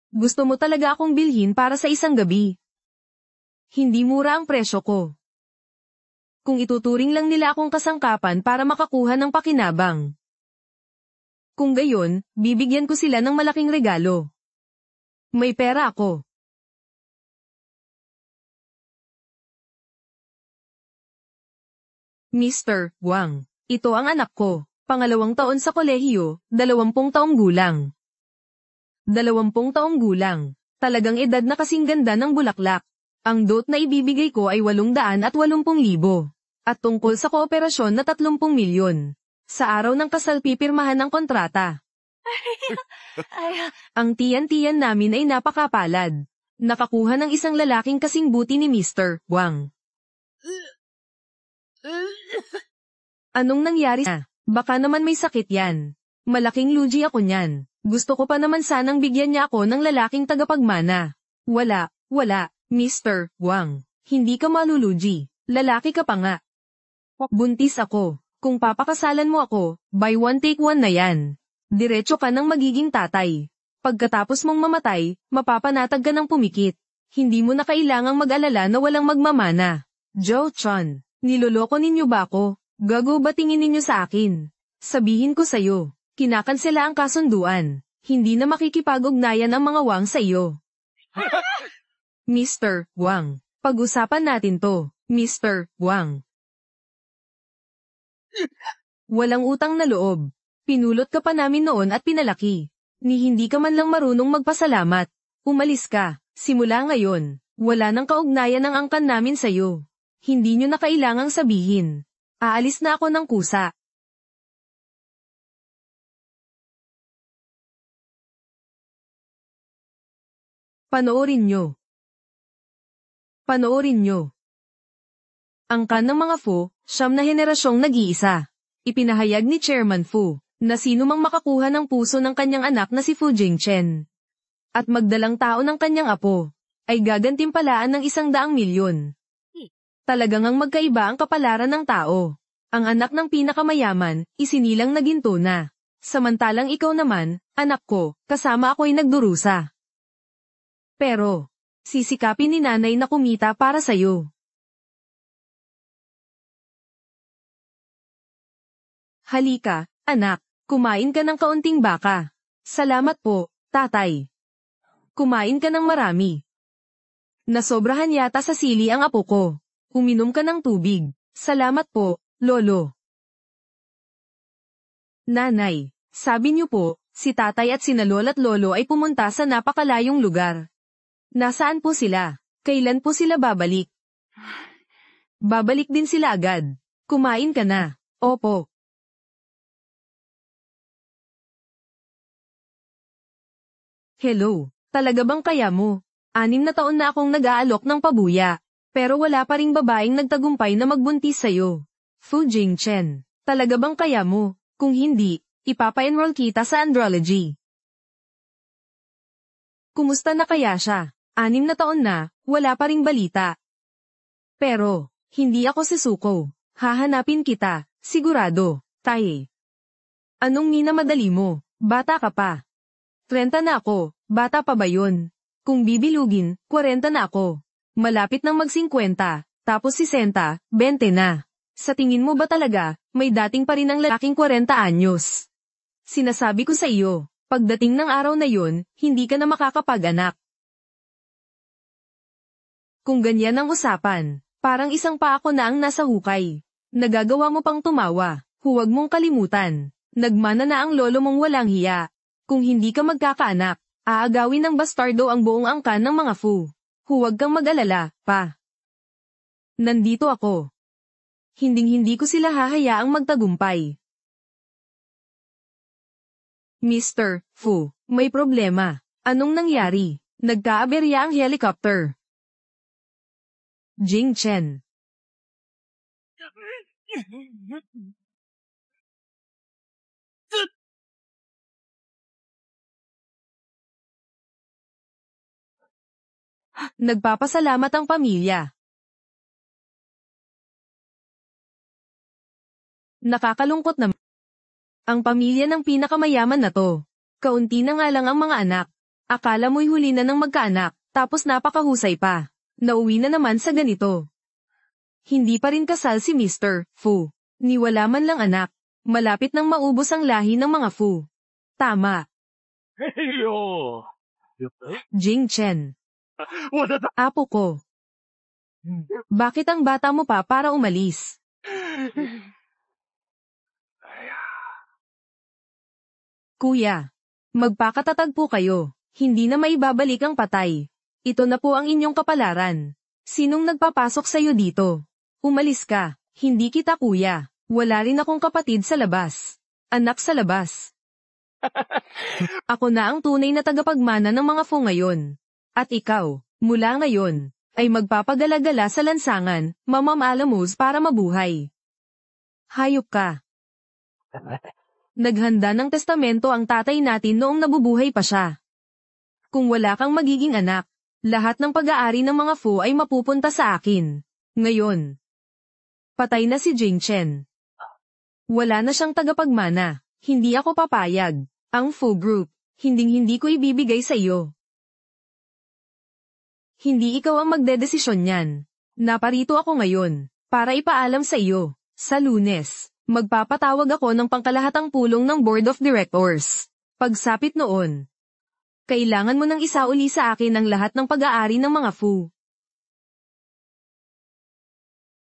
Gusto mo talaga akong bilhin para sa isang gabi. Hindi mura ang presyo ko. Kung ituturing lang nila akong kasangkapan para makakuha ng pakinabang. Kung gayon, bibigyan ko sila ng malaking regalo. May pera ako. Mr. Wang, ito ang anak ko. Pangalawang taon sa kolehiyo, 20 taong gulang. 20 taong gulang. Talagang edad na kasing ganda ng bulaklak. Ang dot na ibibigay ko ay 880,000. At tungkol sa kooperasyon na 30 milyon. Sa araw ng kasal pipirmahan ng kontrata. Ang tiyan-tiyan namin ay napakapalad. Nakakuha ng isang lalaking kasing buti ni Mr. Wang. Anong nangyari na? Baka naman may sakit yan. Malaking lugi ako niyan. Gusto ko pa naman sanang bigyan niya ako ng lalaking tagapagmana. Wala, Mr. Wang. Hindi ka malulugi. Lalaki ka pa nga. Buntis ako. Kung papakasalan mo ako, by one take one na yan. Diretso ka ng magiging tatay. Pagkatapos mong mamatay, mapapanatag ka ng pumikit. Hindi mo na kailangang mag-alala na walang magmamana. Joe Chon, niloloko ninyo ba ako? Gago ba tingin ninyo sa akin? Sabihin ko sa'yo, kinakansela ang kasunduan. Hindi na makikipag-ugnayan ang mga Wang sa iyo. Mr. Wang, pag-usapan natin to, Mr. Wang. Walang utang na loob. Pinulot ka pa namin noon at pinalaki. Ni hindi ka man lang marunong magpasalamat. Umalis ka. Simula ngayon, wala nang kaugnayan ang angkan namin sa'yo. Hindi nyo na kailangang sabihin. Aalis na ako ng kusa. Panoorin nyo. Angkan ng mga Fu, 9 na henerasyong nag-iisa. Ipinahayag ni Chairman Fu, na sino mang makakuha ng puso ng kanyang anak na si Fu Jingchen. At magdalang tao ng kanyang apo, ay gagantimpalaan ng 100 milyon. Talagang ang magkaiba ang kapalaran ng tao. Ang anak ng pinakamayaman, isinilang na ginto na. Samantalang ikaw naman, anak ko, kasama ako'y nagdurusa. Pero, sisikapin ni nanay na kumita para sa'yo. Halika, anak, kumain ka ng kaunting baka. Salamat po, tatay. Kumain ka ng marami. Nasobrahan yata sa sili ang apo ko. Uminom ka ng tubig. Salamat po, lolo. Nanay, sabi niyo po, si tatay at sina lola't lolo ay pumunta sa napakalayong lugar. Nasaan po sila? Kailan po sila babalik? Babalik din sila agad. Kumain ka na. Opo. Hello, talaga bang kaya mo? 6 na taon na akong nag-aalok ng pabuya. Pero wala pa ring babaeng nagtagumpay na magbuntis sa'yo. Fu Jingchen, talaga bang kaya mo? Kung hindi, ipapa-enroll kita sa andrology. Kumusta na kaya siya? 6 na taon na, wala pa ring balita. Pero, hindi ako susuko. Hahanapin kita, sigurado, taye. Anong minamadali mo? Bata ka pa. 30 na ako, bata pa ba yun? Kung bibilugin, 40 na ako. Malapit nang mag-50, tapos 60, 20 na. Sa tingin mo ba talaga, may dating pa rin ang lalaking 40 anyos? Sinasabi ko sa iyo, pagdating ng araw na yun, hindi ka na makakapag-anak. Kung ganyan ang usapan, parang isang pa ako na ang nasa hukay. Nagagawa mo pang tumawa, huwag mong kalimutan. Nagmana na ang lolo mong walang hiya. Kung hindi ka magkakaanak, aagawin ng bastardo ang buong angkan ng mga Fu. Huwag kang mag-alala, pa. Nandito ako. Hinding-hindi ko sila hahayaang magtagumpay. Mr. Fu, may problema. Anong nangyari? Nagkaaberya ang helicopter. Jingchen. Nagpapasalamat ang pamilya. Nakakalungkot naman. Ang pamilya ng pinakamayaman na to. Kaunti na nga lang ang mga anak. Akala mo'y huli na ng magkaanak, tapos napakahusay pa. Nauwi na naman sa ganito. Hindi pa rin kasal si Mr. Fu. Ni wala man lang anak. Malapit nang maubos ang lahi ng mga Fu. Tama. Heyo! Jing Chen. Wala na. Apo ko. Bakit ang bata mo pa para umalis? Kuya. Magpakatatag po kayo. Hindi na maibabalik ang patay. Ito na po ang inyong kapalaran. Sinong nagpapasok sa'yo dito? Umalis ka. Hindi kita kuya. Wala rin akong kapatid sa labas. Anak sa labas. Ako na ang tunay na tagapagmana ng mga Fu ngayon. At ikaw, mula ngayon, ay magpapagalagala sa lansangan, mamamalamus para mabuhay. Hayop ka. Naghanda ng testamento ang tatay natin noong nabubuhay pa siya. Kung wala kang magiging anak, lahat ng pag-aari ng mga Fu ay mapupunta sa akin. Ngayon. Patay na si Jing Chen. Wala na siyang tagapagmana. Hindi ako papayag. Ang Fu Group, hinding-hindi ko ibibigay sa iyo. Hindi ikaw ang magdedesisyon niyan. Naparito ako ngayon, para ipaalam sa iyo. Sa Lunes, magpapatawag ako ng pangkalahatang pulong ng Board of Directors. Pagsapit noon, kailangan mo nang isauli sa akin ang lahat ng pag-aari ng mga Fu.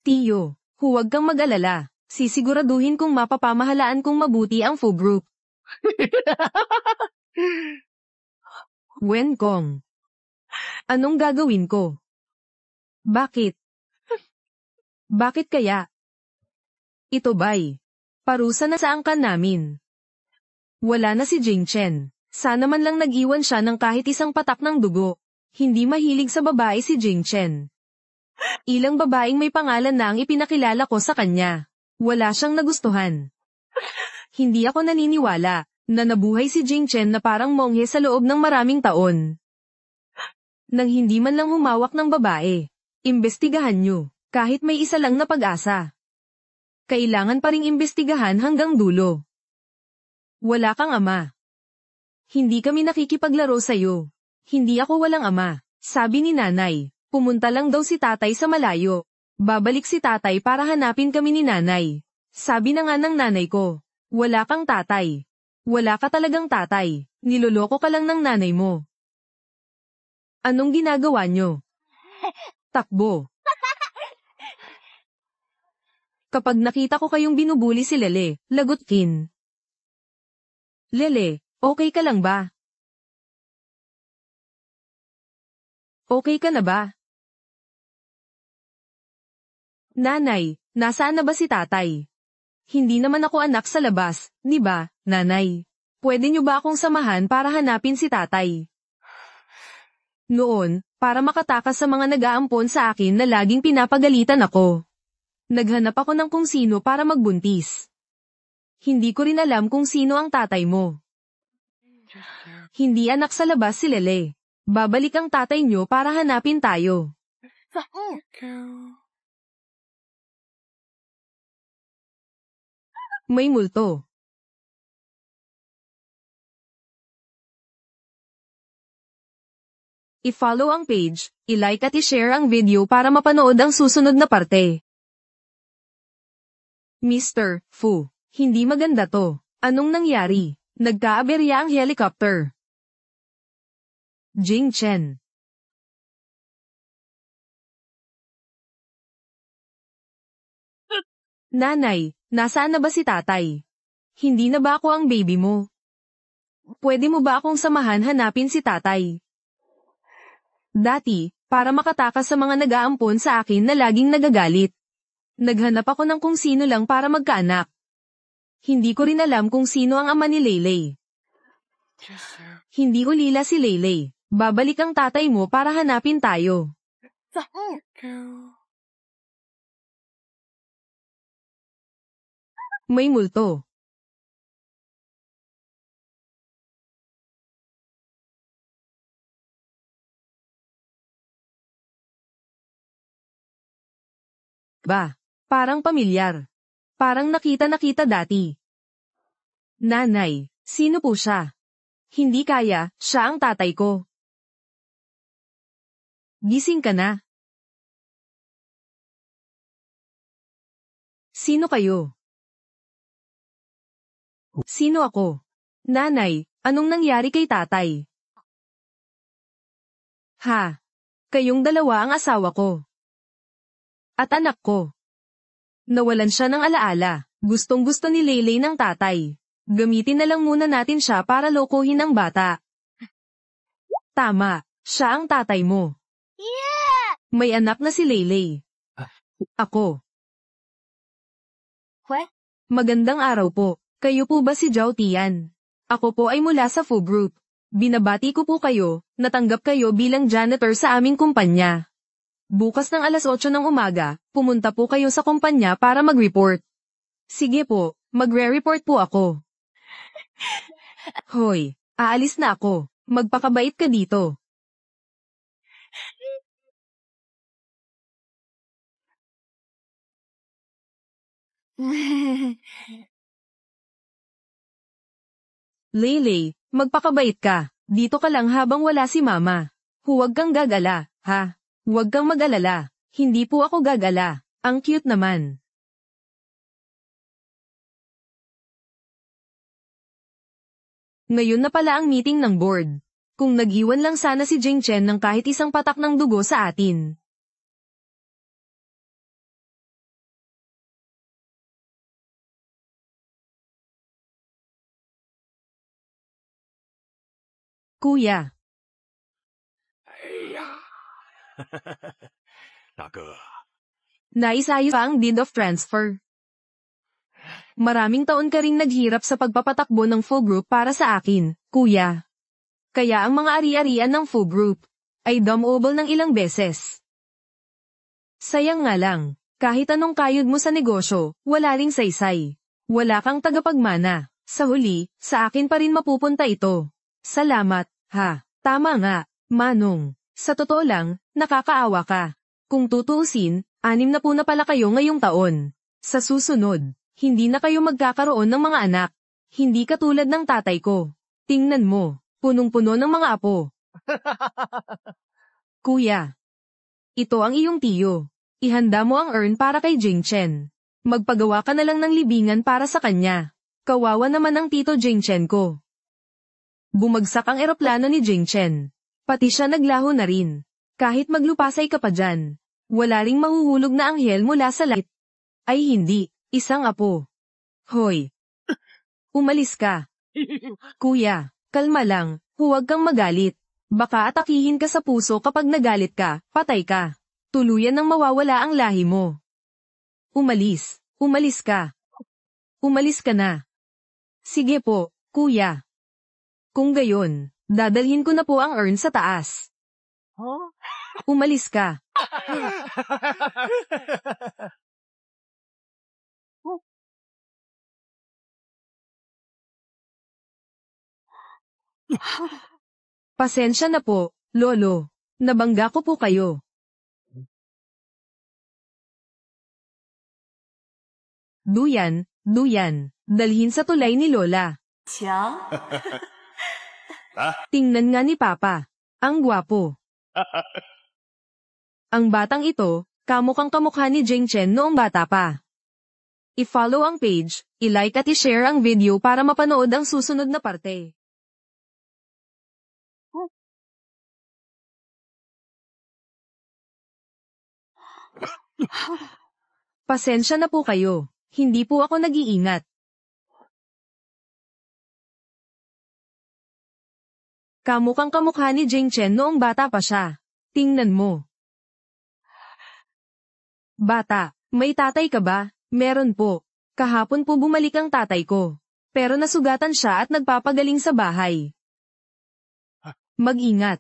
Tiyo, huwag kang mag-alala. Sisiguraduhin kong mapapamahalaan kong mabuti ang Fu Group. Wen Kong. Anong gagawin ko? Bakit? Bakit kaya? Ito ba'y parusa na sa angkan namin? Wala na si Jing Chen. Sana man lang nag-iwan siya ng kahit isang patak ng dugo. Hindi mahilig sa babae si Jing Chen. Ilang babaeng may pangalan na ang ipinakilala ko sa kanya. Wala siyang nagustuhan. Hindi ako naniniwala na nabuhay si Jing Chen na parang monghe sa loob ng maraming taon. Nang hindi man lang humawak ng babae. Imbestigahan niyo, kahit may isa lang na pag-asa. Kailangan pa ring imbestigahan hanggang dulo. Wala kang ama. Hindi kami nakikipaglaro sa'yo. Hindi ako walang ama, sabi ni nanay. Pumunta lang daw si tatay sa malayo. Babalik si tatay para hanapin kami ni nanay. Sabi na nga ng nanay ko, wala kang tatay. Wala ka talagang tatay. Niloloko ka lang ng nanay mo. Anong ginagawa nyo? Takbo. Kapag nakita ko kayong binubuli si Lele, lagot kin. Lele, okay ka lang ba? Okay ka na ba? Nanay, nasaan na ba si tatay? Hindi naman ako anak sa labas, di ba, nanay? Pwede niyo ba akong samahan para hanapin si tatay? Noon, para makatakas sa mga nag-aampon sa akin na laging pinapagalitan ako. Naghanap ako ng kung sino para magbuntis. Hindi ko rin alam kung sino ang tatay mo. Hindi anak sa labas si Lele. Babalik ang tatay niyo para hanapin tayo. May multo. I-follow ang page, i-like at i-share ang video para mapanood ang susunod na parte. Mr. Fu, hindi maganda to. Anong nangyari? Nagkaaberya ang helicopter. Jing Chen. Nanay, nasaan na ba si tatay? Hindi na ba ako ang baby mo? Pwede mo ba akong samahan hanapin si tatay? Dati, para makatakas sa mga nag-aampon sa akin na laging nagagalit. Naghanap ako ng kung sino lang para magkaanak. Hindi ko rin alam kung sino ang ama ni Leylay. Hindi ulila si Leylay. Babalik ang tatay mo para hanapin tayo. May multo. Ba, parang pamilyar. Parang nakita dati. Nanay, sino po siya? Hindi kaya, siya ang tatay ko. Gising ka na. Sino kayo? Sino ako? Nanay, anong nangyari kay tatay? Ha? Kayong dalawa ang asawa ko. At anak ko. Nawalan siya ng alaala. Gustong-gusto ni Leylay ng tatay. Gamitin na lang muna natin siya para lokohin ang bata. Tama, siya ang tatay mo. May anak na si Leylay. Ako. Magandang araw po. Kayo po ba si Zhao Tian? Ako po ay mula sa Fu Group. Binabati ko po kayo, natanggap kayo bilang janitor sa aming kumpanya. Bukas ng alas 8 ng umaga, pumunta po kayo sa kumpanya para mag-report. Sige po, magre-report po ako. Hoy, aalis na ako. Magpakabait ka dito. Leylay, magpakabait ka. Dito ka lang habang wala si mama. Huwag kang gagala, ha? Huwag kang mag-alala. Hindi po ako gagala. Ang cute naman. Ngayon na pala ang meeting ng board. Kung nag-iwan lang sana si Jing Chen ng kahit isang patak ng dugo sa atin. Kuya, 哎呀，大哥， naisayos pa ang deed of transfer. Maraming taon ka ring naghirap sa pagpapatakbo ng Fu Group para sa akin, kuya. Kaya ang mga ari-arian ng Fu Group ay dumobol ng ilang beses. Sayang nga lang, kahit anong kayod mo sa negosyo, wala ring saysay. Wala kang tagapagmana. Sa huli, sa akin pa rin mapupunta ito. Salamat, ha. Tama nga, Manong. Sa totoo lang, nakakaawa ka. Kung tutuusin, 6 na po na pala kayo ngayong taon. Sa susunod, hindi na kayo magkakaroon ng mga anak. Hindi katulad ng tatay ko. Tingnan mo, punong-puno ng mga apo. Kuya, ito ang iyong tiyo. Ihanda mo ang urn para kay Jing Chen. Magpagawa ka na lang ng libingan para sa kanya. Kawawa naman ang tito Jing Chen ko. Bumagsak ang eroplano ni Jing Chen. Pati siya naglaho na rin. Kahit maglupasay ka pa dyan, wala ring mahuhulog na anghel mula sa langit. Ay hindi, isang apo. Hoy! Umalis ka. Kuya, kalma lang, huwag kang magalit. Baka atakihin ka sa puso kapag nagalit ka, patay ka. Tuluyan nang mawawala ang lahi mo. Umalis. Umalis ka. Umalis ka na. Sige po, kuya. Kung gayon, dadalhin ko na po ang urn sa taas. Huh? Umalis ka. Pasensya na po, Lolo. Nabangga ko po kayo. Duyan, dalhin sa tulay ni Lola. Tingnan nga ni Papa. Ang gwapo. Ang batang ito, kamukhang kamukha ni Jing Chen noong bata pa. I-follow ang page, i-like at i-share ang video para mapanood ang susunod na parte. Pasensya na po kayo. Hindi po ako nag-iingat. Kamukhang kamukha ni Jing Chen noong bata pa siya. Tingnan mo. Bata, may tatay ka ba? Meron po. Kahapon po bumalik ang tatay ko. Pero nasugatan siya at nagpapagaling sa bahay. Mag-ingat.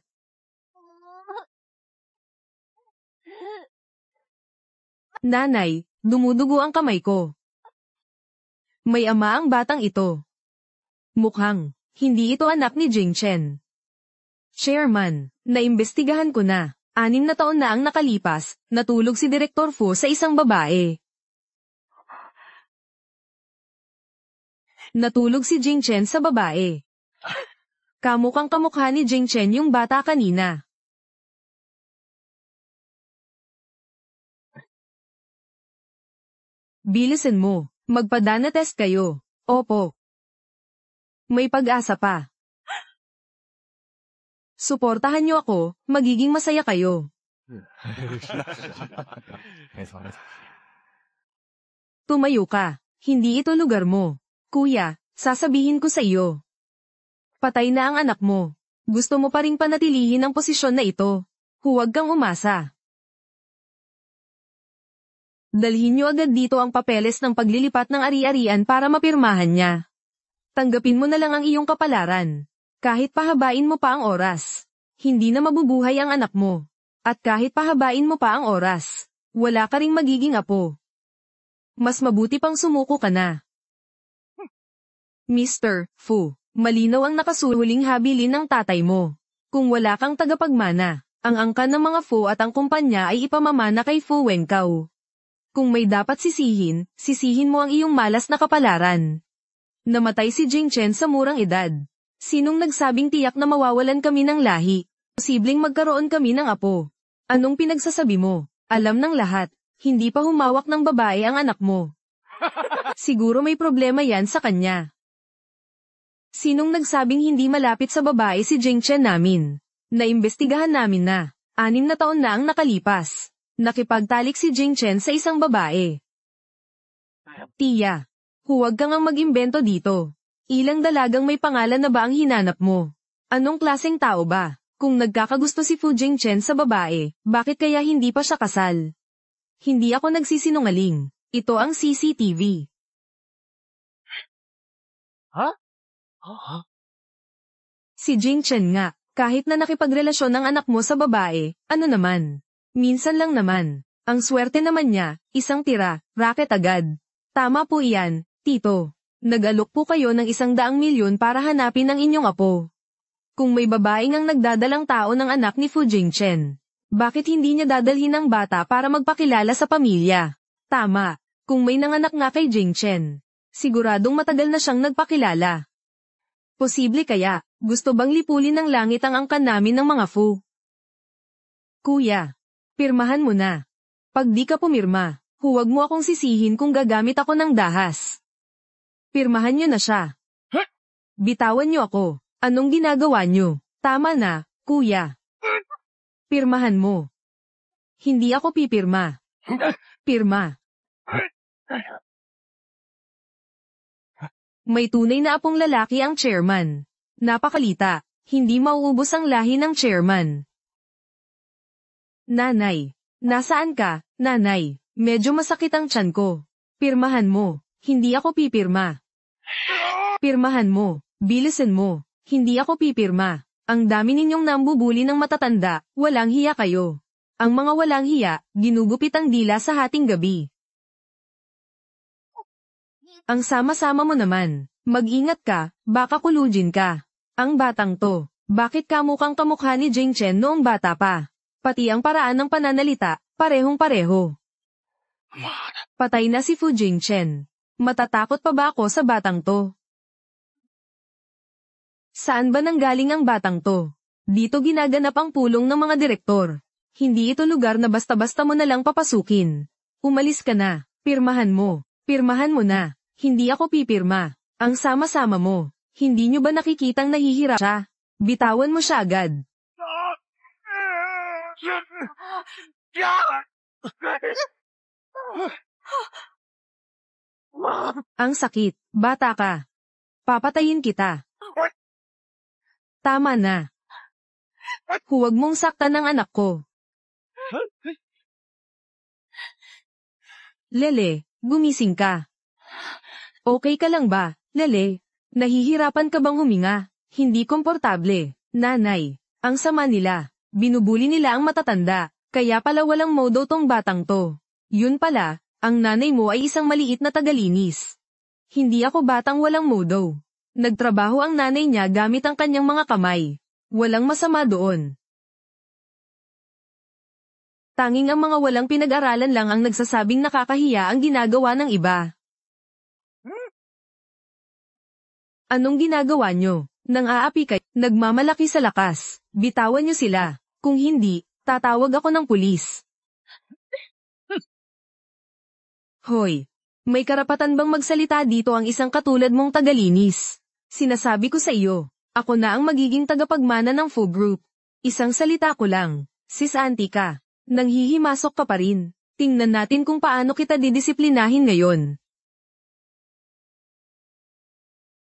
Nanay, dumudugo ang kamay ko. May ama ang batang ito. Mukhang, hindi ito anak ni Jing Chen. Chairman, naimbestigahan ko na. 6 na taon na ang nakalipas, natulog si Direktor Fu sa isang babae. Natulog si Jing Chen sa babae. Kamukhang kamukha ni Jing Chen yung bata kanina. Bilisan mo. Magpadana test kayo. Opo. May pag-asa pa. Suportahan niyo ako, magiging masaya kayo. Tumayo ka. Hindi ito lugar mo. Kuya, sasabihin ko sa iyo. Patay na ang anak mo. Gusto mo pa ring panatilihin ang posisyon na ito. Huwag kang umasa. Dalhin niyo agad dito ang papeles ng paglilipat ng ari-arian para mapirmahan niya. Tanggapin mo na lang ang iyong kapalaran. Kahit pahabain mo pa ang oras, hindi na mabubuhay ang anak mo. At kahit pahabain mo pa ang oras, wala ka ring magiging apo. Mas mabuti pang sumuko ka na. Mr. Fu, malinaw ang nakasuhuling habilin ng tatay mo. Kung wala kang tagapagmana, ang angkan ng mga Fu at ang kumpanya ay ipamamana kay Fu Wenkao. Kung may dapat sisihin, sisihin mo ang iyong malas na kapalaran. Namatay si Jing Chen sa murang edad. Sinong nagsabing tiyak na mawawalan kami ng lahi? Posibleng magkaroon kami ng apo. Anong pinagsasabi mo? Alam ng lahat, hindi pa humawak ng babae ang anak mo. Siguro may problema yan sa kanya. Sinong nagsabing hindi malapit sa babae si Jing Chen namin? Naimbestigahan namin na. 6 na taon na ang nakalipas. Nakipagtalik si Jing Chen sa isang babae. Tia, huwag kang ang mag-imbento dito. Ilang dalagang may pangalan na ba ang hinanap mo? Anong klaseng tao ba? Kung nagkakagusto si Fu Jing Chen sa babae, bakit kaya hindi pa siya kasal? Hindi ako nagsisinungaling. Ito ang CCTV. Ha? Si Jing Chen nga, kahit na nakipagrelasyon ng anak mo sa babae, ano naman? Minsan lang naman. Ang swerte naman niya, isang tira, raket agad. Tama po iyan, tito. Nag-alok po kayo ng 100 milyon para hanapin ang inyong apo. Kung may babaeng ang nagdadalang tao ng anak ni Fu Jing Chen, bakit hindi niya dadalhin ang bata para magpakilala sa pamilya? Tama, kung may nanganak nga kay Jing Chen, siguradong matagal na siyang nagpakilala. Posible kaya, gusto bang lipulin ng langit ang angkan namin ng mga Fu? Kuya, pirmahan mo na. Pag di ka pumirma, huwag mo akong sisihin kung gagamit ako ng dahas. Pirmahan niyo na siya. Bitawan niyo ako. Anong ginagawa niyo? Tama na, kuya. Pirmahan mo. Hindi ako pipirma. Pirma. May tunay na apong lalaki ang chairman. Napakalita, hindi mauubos ang lahi ng chairman. Nanay, nasaan ka, nanay? Medyo masakit ang tiyan ko. Pirmahan mo, hindi ako pipirma. Pirmahan mo, bilisan mo, hindi ako pipirma. Ang dami ninyong nambubuli ng matatanda, walang hiya kayo. Ang mga walang hiya, ginugupit ang dila sa hating gabi. Ang sama-sama mo naman, mag-ingat ka, baka kulujin ka. Ang batang to, bakit kamukhang kamukha ni Jing Chen noong bata pa? Pati ang paraan ng pananalita, parehong-pareho. Patay na si Fu Jing Chen. Matatakot pa ba ako sa batang to? Saan ba nanggaling ang batang to? Dito ginaganap ang pulong ng mga direktor. Hindi ito lugar na basta-basta mo na lang papasukin. Umalis ka na, pirmahan mo na. Hindi ako pipirma. Ang sama-sama mo, hindi nyo ba nakikitang nahihirap siya? Bitawan mo siya agad. Ang sakit, bata ka. Papatayin kita. Tama na. Huwag mong saktan ang anak ko. Lele, gumising ka. Okay ka lang ba, Lele? Nahihirapan ka bang huminga? Hindi komportable. Nanay, ang sama nila. Binubuli nila ang matatanda. Kaya pala walang modo tong batang to. Yun pala, ang nanay mo ay isang maliit na tagalinis. Hindi ako batang walang modo. Nagtrabaho ang nanay niya gamit ang kanyang mga kamay. Walang masama doon. Tanging ang mga walang pinag-aralan lang ang nagsasabing nakakahiya ang ginagawa ng iba. Anong ginagawa nyo? Nang aapi kayo, nagmamalaki sa lakas. Bitawan niyo sila. Kung hindi, tatawag ako ng pulis. Hoy! May karapatan bang magsalita dito ang isang katulad mong tagalinis? Sinasabi ko sa iyo, ako na ang magiging tagapagmana ng Foo Group. Isang salita ko lang, Sis Antika. Nanghihimasok ka pa rin. Tingnan natin kung paano kita didisiplinahin ngayon.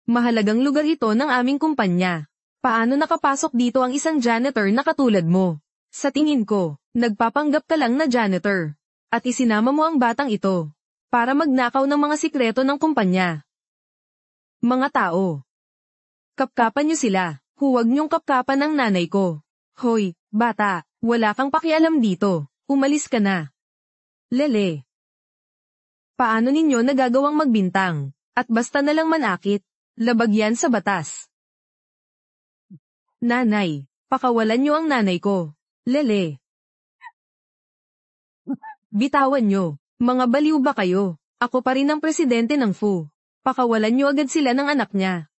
Mahalagang lugar ito ng aming kumpanya. Paano nakapasok dito ang isang janitor na katulad mo? Sa tingin ko, nagpapanggap ka lang na janitor. At isinama mo ang batang ito para magnakaw ng mga sikreto ng kumpanya. Mga tao. Kapkapan niyo sila. Huwag niyong kapkapan ang nanay ko. Hoy, bata, wala kang pakialam dito. Umalis ka na. Lele. Paano ninyo nagagawang magbintang? At basta na lang manakit. Labag yan sa batas. Nanay, pakawalan niyo ang nanay ko. Lele. Bitawan niyo. Mga baliw ba kayo? Ako pa rin ang presidente ng Foo. Pakawalan niyo agad sila ng anak niya.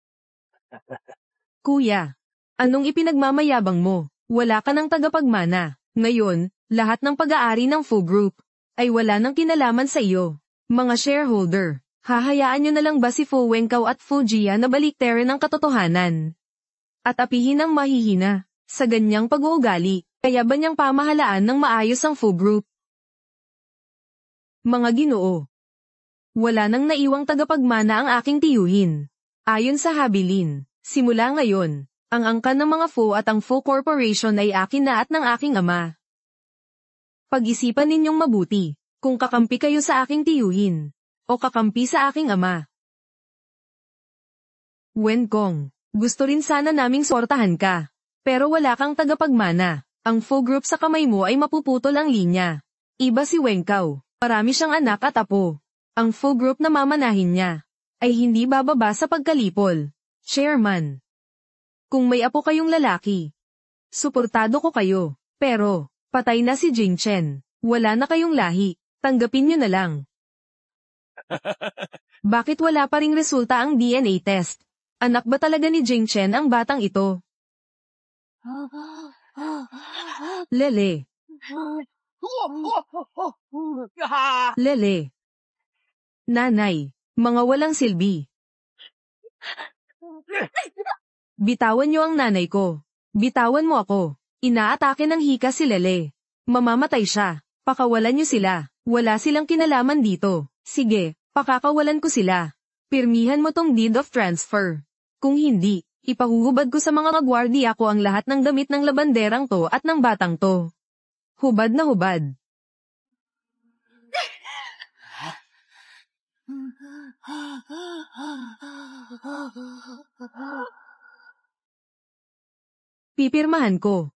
Kuya, anong ipinagmamayabang mo? Wala ka ng tagapagmana. Ngayon, lahat ng pag-aari ng Foo Group ay wala nang kinalaman sa iyo. Mga shareholder, hahayaan niyo na lang ba si Foo Wencao at Foo Jia na baliktarin ang katotohanan? At apihin ang mahihina sa ganyang pag-uugali, kaya ba niyang pamahalaan ng maayos ang Foo Group? Mga Ginoo, wala nang naiwang tagapagmana ang aking tiyuhin. Ayon sa habilin, simula ngayon, ang angkan ng mga Foo at ang Foo Corporation ay akin na at ng aking ama. Pag-isipan ninyong mabuti, kung kakampi kayo sa aking tiyuhin, o kakampi sa aking ama. Wencong, gusto rin sana naming suportahan ka, pero wala kang tagapagmana. Ang Foo Group sa kamay mo ay mapuputol ang linya. Iba si Wencao. Marami siyang anak at apo. Ang Foo Group na mamanahin niya ay hindi bababa sa pagkalipol. Chairman. Kung may apo kayong lalaki, suportado ko kayo. Pero, patay na si Jing Chen. Wala na kayong lahi. Tanggapin niyo na lang. Bakit wala pa ring resulta ang DNA test? Anak ba talaga ni Jing Chen ang batang ito? Lele. Lele. Nanay, mga walang silbi. Bitawan niyo ang nanay ko. Bitawan mo ako. Inaatake ng hika si Lele. Mamamatay siya. Pakawalan niyo sila. Wala silang kinalaman dito. Sige, pakakawalan ko sila. Pirmihan mo tong deed of transfer. Kung hindi, ipahuhubad ko sa mga gwardiya ko ang lahat ng damit ng labanderang to at ng batang to. Hubad na hubad. Pipirmahan ko.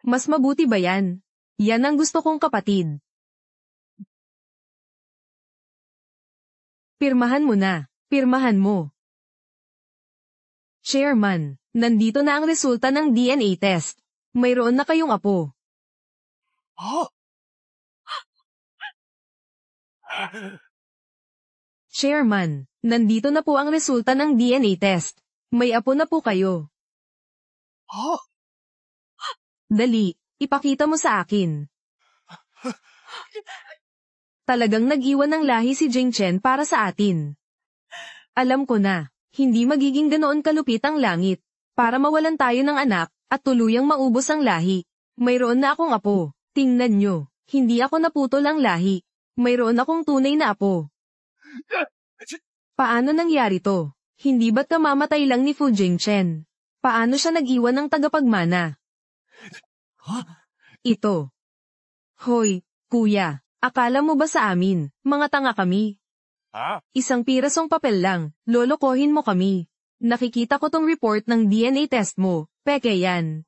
Mas mabuti ba yan? Yan ang gusto kong kapatid. Pirmahan mo na. Pirmahan mo. Chairman, nandito na ang resulta ng DNA test. Mayroon na kayong apo. Chairman, nandito na po ang resulta ng DNA test. May apo na po kayo. Dali, ipakita mo sa akin. Talagang nag-iwan ng lahi si Jing Chen para sa atin. Alam ko na, hindi magiging ganoon kalupit ang langit, para mawalan tayo ng anak, at tuluyang maubos ang lahi. Mayroon na akong apo. Tingnan nyo, hindi ako naputol ang lahi. Mayroon akong tunay na apo. Paano nangyari to? Hindi ba't kamamatay lang ni Fu Jingchen? Paano siya nag-iwan ng tagapagmana? Ito. Hoy, kuya, akala mo ba sa amin, mga tanga kami? Isang pirasong papel lang, lolokohin mo kami. Nakikita ko tong report ng DNA test mo, peke yan.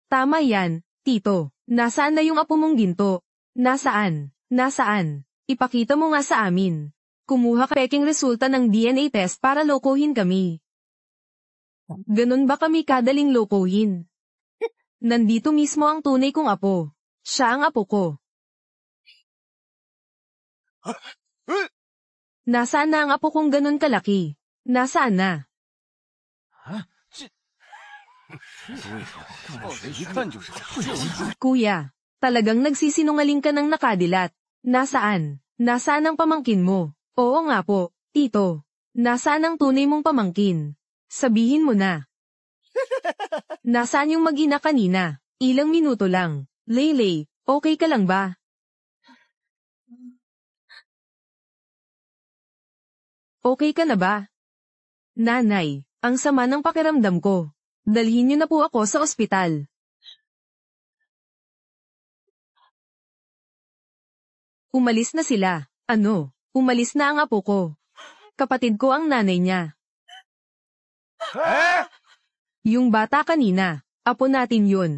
Tama yan, tito. Nasaan na yung apo mong ginto? Nasaan? Nasaan? Ipakita mo nga sa amin. Kumuha ka peking resulta ng DNA test para lokohin kami. Ganun ba kami kadaling lokohin? Nandito mismo ang tunay kong apo. Siya ang apo ko. Nasaan na ang apo kong ganun kalaki? Nasaan na? Kuya, talagang nagsisinungaling ka ng nakadilat. Nasaan? Nasaan ang pamangkin mo? Oo nga po, tito. Nasaan ang tunay mong pamangkin? Sabihin mo na. Nasaan yung mag-ina kanina? Ilang minuto lang. Leylay, okay ka lang ba? Okay ka na ba? Nanay, ang sama ng pakiramdam ko. Dalhin niyo na po ako sa ospital. Umalis na sila. Ano? Umalis na ang apo ko. Kapatid ko ang nanay niya. Yung bata kanina, apo natin yun.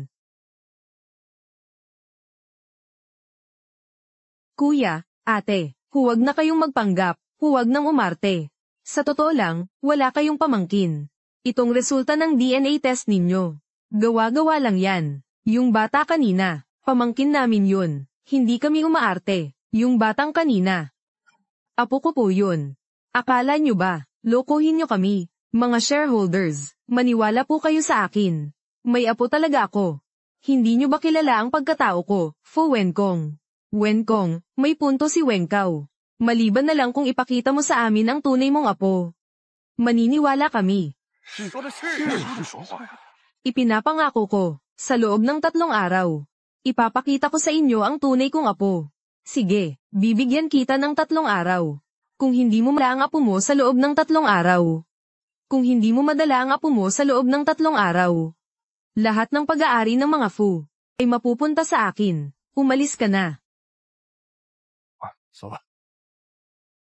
Kuya, ate, huwag na kayong magpanggap, huwag nang umarte. Sa totoo lang, wala kayong pamangkin. Itong resulta ng DNA test ninyo. Gawa-gawa lang yan. Yung bata kanina, pamangkin namin yun. Hindi kami umaarte. Yung batang kanina. Apo ko po yun. Akala nyo ba, lokohin nyo kami, mga shareholders, maniwala po kayo sa akin. May apo talaga ako. Hindi nyo ba kilala ang pagkatao ko, Fu Wenkong? Wenkong, may punto si Wenkao. Maliban na lang kung ipakita mo sa amin ang tunay mong apo. Maniniwala kami. Ipinapangako ko, sa loob ng 3 araw. Ipapakita ko sa inyo ang tunay kong apo. Sige, bibigyan kita ng 3 araw. Kung hindi mo madala ang apo mo sa loob ng 3 araw. Kung hindi mo madala ang apo mo sa loob ng 3 araw. Lahat ng pag-aari ng mga Fu ay mapupunta sa akin. Umalis ka na.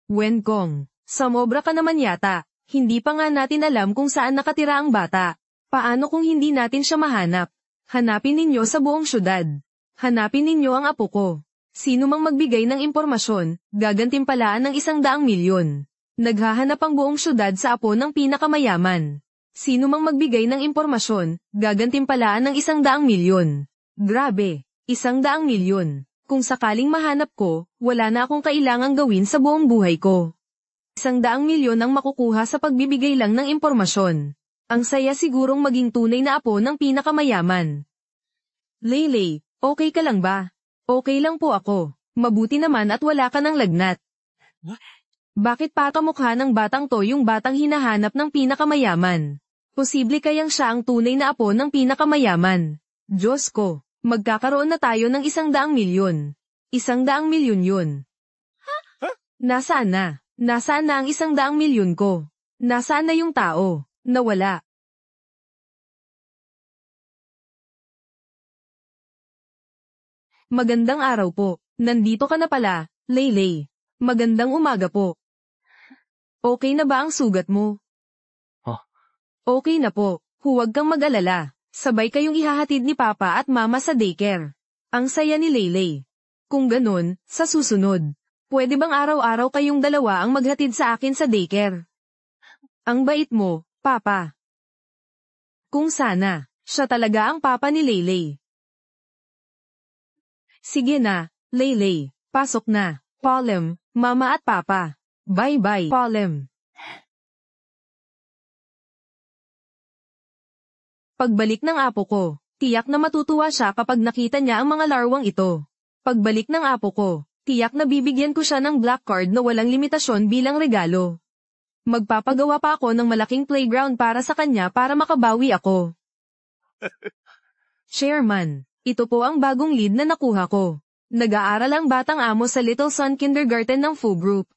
Wenkong, samobra ka naman yata. Hindi pa nga natin alam kung saan nakatira ang bata. Paano kung hindi natin siya mahanap? Hanapin ninyo sa buong syudad. Hanapin ninyo ang apo ko. Sino mang magbigay ng impormasyon, gagantimpalaan ng 100 milyon. Naghahanap ang buong syudad sa apo ng pinakamayaman. Sino mang magbigay ng impormasyon, gagantimpalaan ng 100 milyon. Grabe, 100 milyon. Kung sakaling mahanap ko, wala na akong kailangang gawin sa buong buhay ko. 100 milyon ang makukuha sa pagbibigay lang ng impormasyon. Ang saya sigurong maging tunay na apo ng pinakamayaman. Leylay, okay ka lang ba? Okay lang po ako. Mabuti naman at wala ka ng lagnat. Bakit pa kamukha ng batang to yung batang hinahanap ng pinakamayaman? Posible kayang siya ang tunay na apo ng pinakamayaman. Diyos ko, magkakaroon na tayo ng 100 milyon. 100 milyon yun. Nasaan na? Nasaan na ang 100 milyon ko? Nasaan na yung tao? Nawala. Magandang araw po. Nandito ka na pala, Leylay. Magandang umaga po. Okay na ba ang sugat mo? Okay na po. Huwag kang mag-alala. Sabay kayong ihahatid ni Papa at Mama sa daycare. Ang saya ni Leylay. Kung ganun, sa susunod, pwede bang araw-araw kayong dalawa ang maghatid sa akin sa daycare? Ang bait mo, Papa. Kung sana, siya talaga ang papa ni Leylay. Sige na, Leylay, pasok na. Polem, Mama at Papa. Bye-bye, Polem. Pagbalik ng apo ko, tiyak na matutuwa siya kapag nakita niya ang mga larwang ito. Pagbalik ng apo ko, tiyak na bibigyan ko siya ng black card na walang limitasyon bilang regalo. Magpapagawa pa ako ng malaking playground para sa kanya para makabawi ako. Chairman, ito po ang bagong lead na nakuha ko. Nag-aaral ang batang amo sa Little Sun Kindergarten ng Fu Group.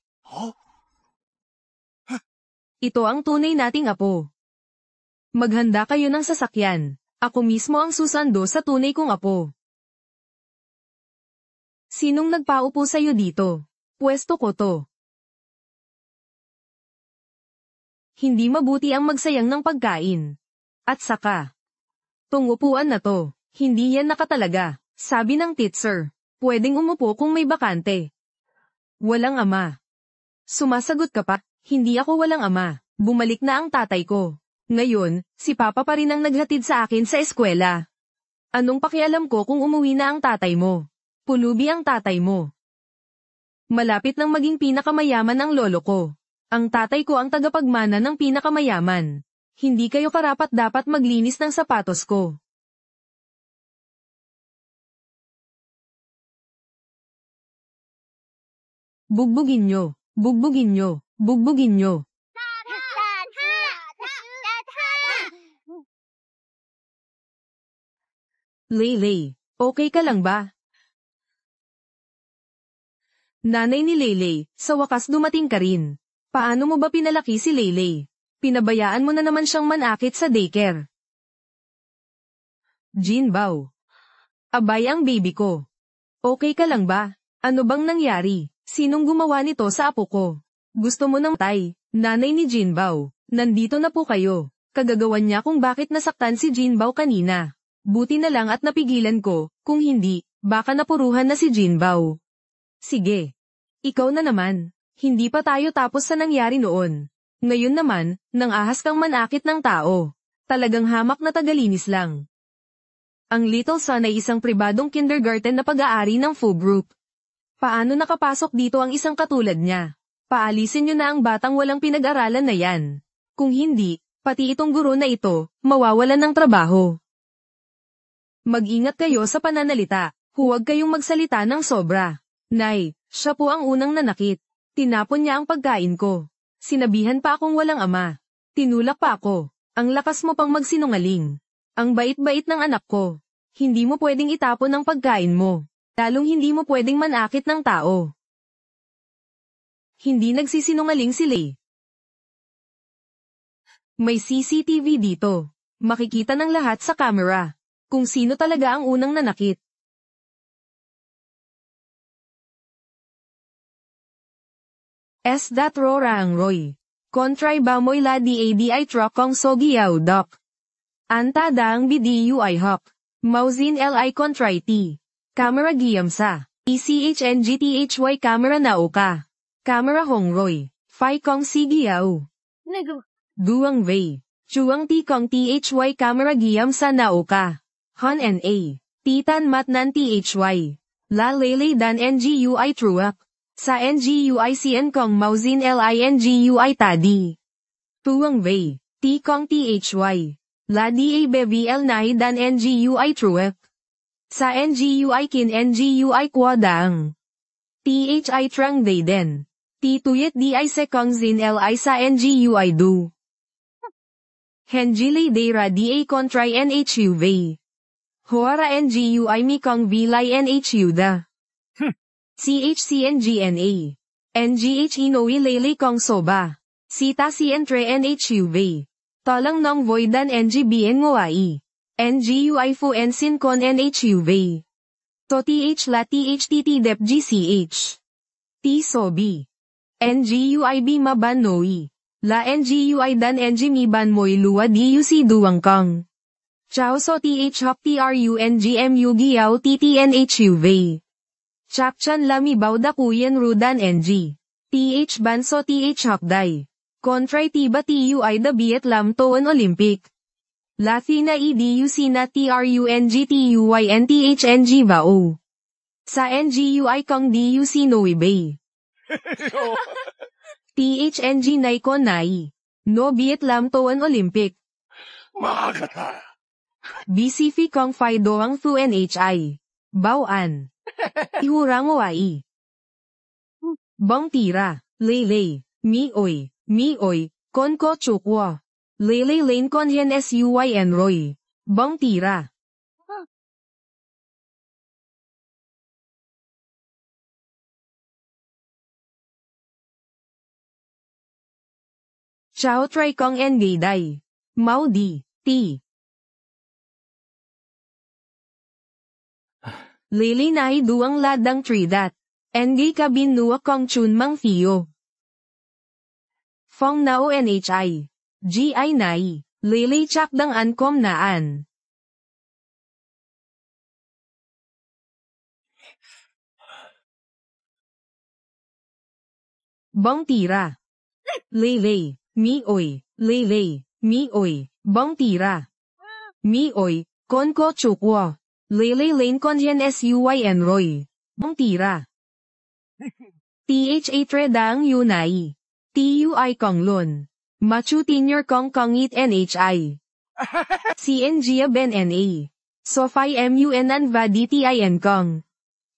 Ito ang tunay nating apo. Maghanda kayo ng sasakyan. Ako mismo ang susando sa tunay kong apo. Sinong nagpaupo sa'yo dito? Pwesto ko to. Hindi mabuti ang magsayang ng pagkain. At saka, tong upuan na to, hindi yan nakatalaga, sabi ng teacher. Pwedeng umupo kung may bakante. Walang ama. Sumasagot ka pa, hindi ako walang ama, bumalik na ang tatay ko. Ngayon, si Papa pa rin ang naghatid sa akin sa eskwela. Anong pakialam ko kung umuwi na ang tatay mo? Pulubi ang tatay mo. Malapit nang maging pinakamayaman ang lolo ko. Ang tatay ko ang tagapagmana ng pinakamayaman. Hindi kayo karapat-dapat maglinis ng sapatos ko. Bugbugin nyo, bugbugin nyo, bugbugin nyo. Leylay, okay ka lang ba? Nanay ni Leylay, sa wakas dumating ka rin. Paano mo ba pinalaki si Leylay? Pinabayaan mo na naman siyang manakit sa daycare. Jinbao. Abay ang baby ko. Okay ka lang ba? Ano bang nangyari? Sinong gumawa nito sa apo ko? Gusto mo ng tay, nanay ni Jinbao. Nandito na po kayo. Kagagawan niya kung bakit nasaktan si Jinbao kanina. Buti na lang at napigilan ko, kung hindi, baka napuruhan na si Jinbao. Sige. Ikaw na naman. Hindi pa tayo tapos sa nangyari noon. Ngayon naman, nang ahas kang manakit ng tao. Talagang hamak na tagalinis lang. Ang Little Sun ay isang pribadong kindergarten na pag-aari ng Fu Group. Paano nakapasok dito ang isang katulad niya? Paalisin niyo na ang batang walang pinag-aralan na yan. Kung hindi, pati itong guro na ito, mawawalan ng trabaho. Mag-ingat kayo sa pananalita, huwag kayong magsalita ng sobra. Nay, siya po ang unang nanakit. Tinapon niya ang pagkain ko. Sinabihan pa akong walang ama. Tinulak pa ako. Ang lakas mo pang magsinungaling. Ang bait-bait ng anak ko. Hindi mo pwedeng itapon ang pagkain mo. Lalong hindi mo pwedeng manakit ng tao. Hindi nagsisinungaling si Lei. May CCTV dito. Makikita ng lahat sa camera. Kung sino talaga ang unang nanakit. That Rorang Roy. Kontray ba mo'y la di truck kong sogiyaw dok. Anta daang bidiyu ay hok. Mauzin li kontray ti. Camera giyam sa. ECHNGTHY camera na oka. Camera hong Roy. Phi kong sigiyaw. Duang vey. Chuang ti kong THY camera giyam sa na oka. Han NA. Titan matnan THY. La lele dan NGUI truak. Sa NGUI CN kong mauzin LINGUI tadi. Tuang vey. T kong THY. La DA BBL nahi dan NGUI truak. Sa NGUI kin NGUI kwadang. THI trang day den. T tuyet DI se kong zin LI sa NGUI do. Henjili day ra DA kontray NHU vey. Hoara NGUI mi kong vilay NHU da. CHCNGNA. NGH inoi lele kong soba. Sita CNtre NHUV. Tolang nong voidan NGBN ngoai. NGUI fu ensin kon NHUV. To TH la THTT dep GCH. T sobi. NGUI b maban noi. La NGUI dan NG mi ban moy luwa DUC duwang kong. Chow so TH hop TRUNGMU giyaw TTNHUV. Chapchan lami bauda kuyen rudan NG. TH banso TH hapday. Kontray tiba TUI da Vietnam Toan Olympic. Lathina EDUC na TRUNG THNG bao. Sa NGUI kong DUC Noibay. THNG Naikon Nai. No Vietnam Toan Olympic. Makakata. BCF kong Phi Doang Thu NHI. Bawan. Ihurangwai. Bang tira, lele, mioy, kon ko chukwa. Lele lane kon hen SUYN Roy. Bang tira. Chow try kong engayday. Maudi, ti. Lili nahi duang ladang tridat. Engay kabin nuwa kong chun mang fiyo. Fong nao NHI. GI nai. Lili chakdang ankom naan. Bang tira. Lele, mioy, bang tira. Mioy, kon ko chukwa. Lele lane kon hen SUYN Roy. Bang tira. THA tredang yunai. TUI konglon. Machu Tinyor Kong Kongit NHI. CNG Ben NA. Sofai MUN Anva DTIN Kong.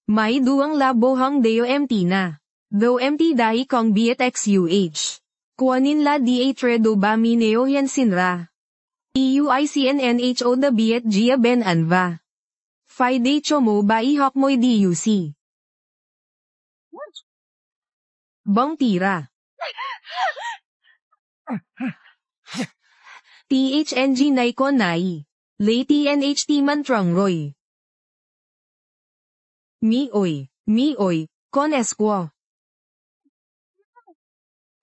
May duang labohang deo MT na. Do MT dahi Kong Biet XUH. Kuanin la DA Tredo Bami Neo Yan Sinra. EUICNNHO da Biet Gia Ben Anva. Fide Chomo ba ihok mo'y DUC. Bang tira. THNG Naikon Nai. Lay TNHT Mantrong Roy. Mi oy, Con Esquo.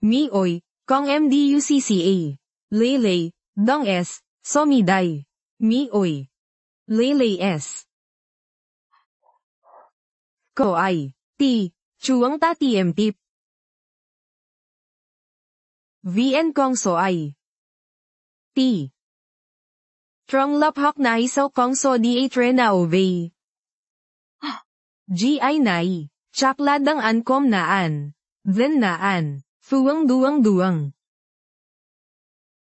Mi oy, Kong MDUCCA. Lay, Dong S, Somiday. Mi-oy. Lay S. Ko ay, T, Chuang ta TM Tip. VN Kong So ay. T. Trong lap hok na isaw Kong So DA Tre na Ovey. GI nai, Chakladang Ankom naan. Then naan, Fuang duang.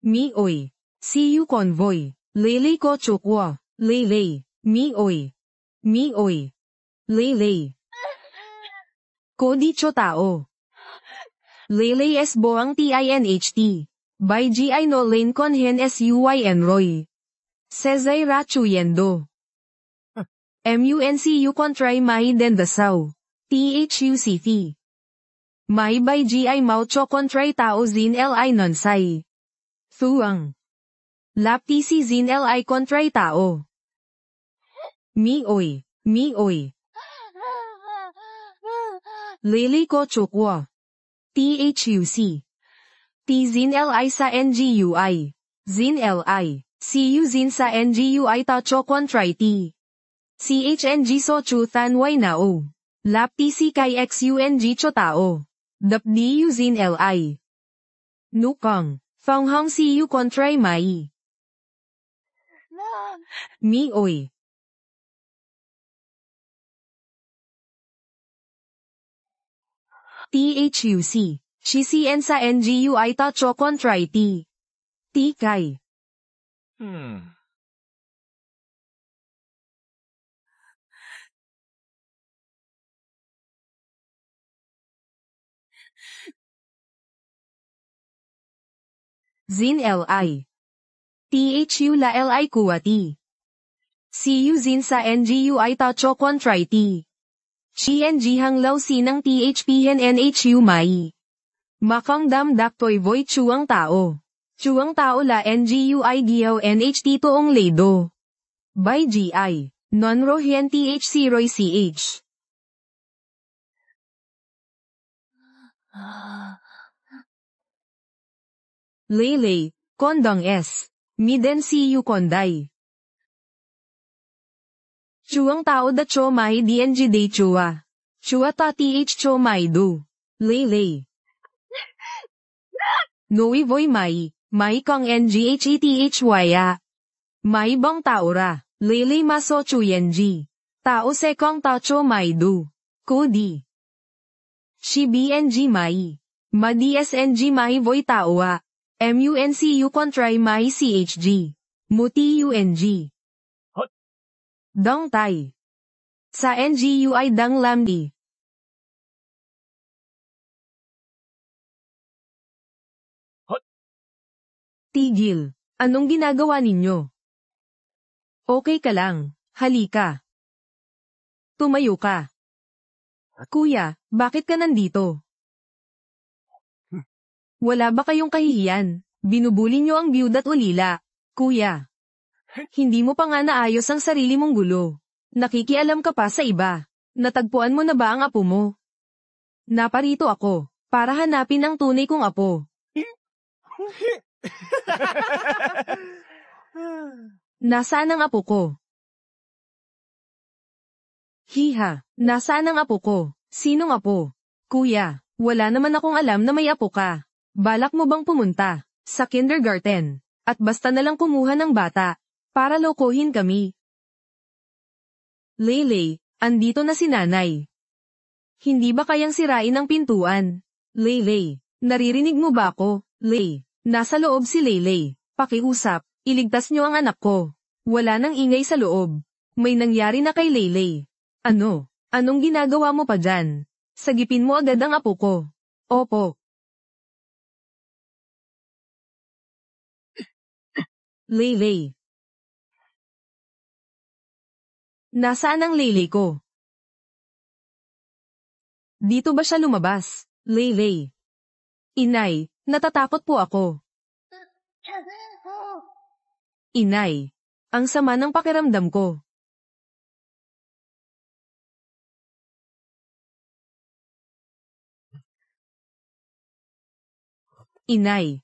Mi-oy. CU Convoy. Lele ko chukwa. Lele. Mi-oy. Lele. Kodi cho tao. Lele S boang TINHT. By GI no lane con hen SUYN Roy. Sezay ra chuyendo. MUNCU kontray mahi den dasaw. THUCT. May by GI maucho kontray tao zin LI nonsay. Thuang. Lap TC zin LI kontray tao. Mi-oy. Lili ko chukwa. THUC. T zin LI sa NGUI. Zin LI. CU zin sa NGUI tacho kontray T. CHNG so chu thanway nao. Lap TC kay XUNG cho tao. Dap DU zin LI. Nukong. Fanghang CU kontray mai. Mi-oy. THUC. CCN sa NGUI tacho kontray T. T kay. Zin LI. THU la LI kuwati. CU zin sa NGUI tacho kontray T. CNG hanglaw sinang THP hen NHU mai. Makang damdak toy voy chuang tao. Chuang tao la NGUI giyaw NHT toong ledo. By GI. Non-ro hen THC Roy CH. Lele, Kondong S. Miden CU Konday. Chuang tao da cho mai DNG de chua. Chua ta TH cho mai do. Lele. Noi voy mai kong NGHETHY a. Mai bong tao ra, lele maso chuyenji. Tao se kong ta cho mai do. Kodi. Shi BNG mai. Ma DSNG mai voy tao a. MUNCU kontray mai CHG. Muti UNG. Dong tay. Sa NGUI dang lamdi. Tigil. Anong ginagawa ninyo? Okay ka lang. Halika. Tumayo ka. Kuya, bakit ka nandito? Wala ba kayong kahihiyan? Binubuli nyo ang biyuda't ulila. Kuya. Hindi mo pa nga naayos ang sarili mong gulo. Nakikialam ka pa sa iba. Natagpuan mo na ba ang apo mo? Naparito ako, para hanapin ang tunay kong apo. Nasaan ang apo ko? Hiha, nasaan ang apo ko? Sinong apo? Kuya, wala naman akong alam na may apo ka. Balak mo bang pumunta sa kindergarten at basta na lang kumuha ng bata para lokohin kami? Lele, andito na si nanay. Hindi ba kayang sirain ang pintuan? Lele, naririnig mo ba ako? Nasa loob si Leyley. Pakiusap, iligtas niyo ang anak ko. Wala nang ingay sa loob. May nangyari na kay Leyley. Ano? Anong ginagawa mo pa dyan? Sagipin mo agad ang apo ko. Opo. Leyley. Nasaan ang Leyley ko? Dito ba siya lumabas? Leyley. Inay, natatakot po ako. Inay, ang sama ng pakiramdam ko. Inay.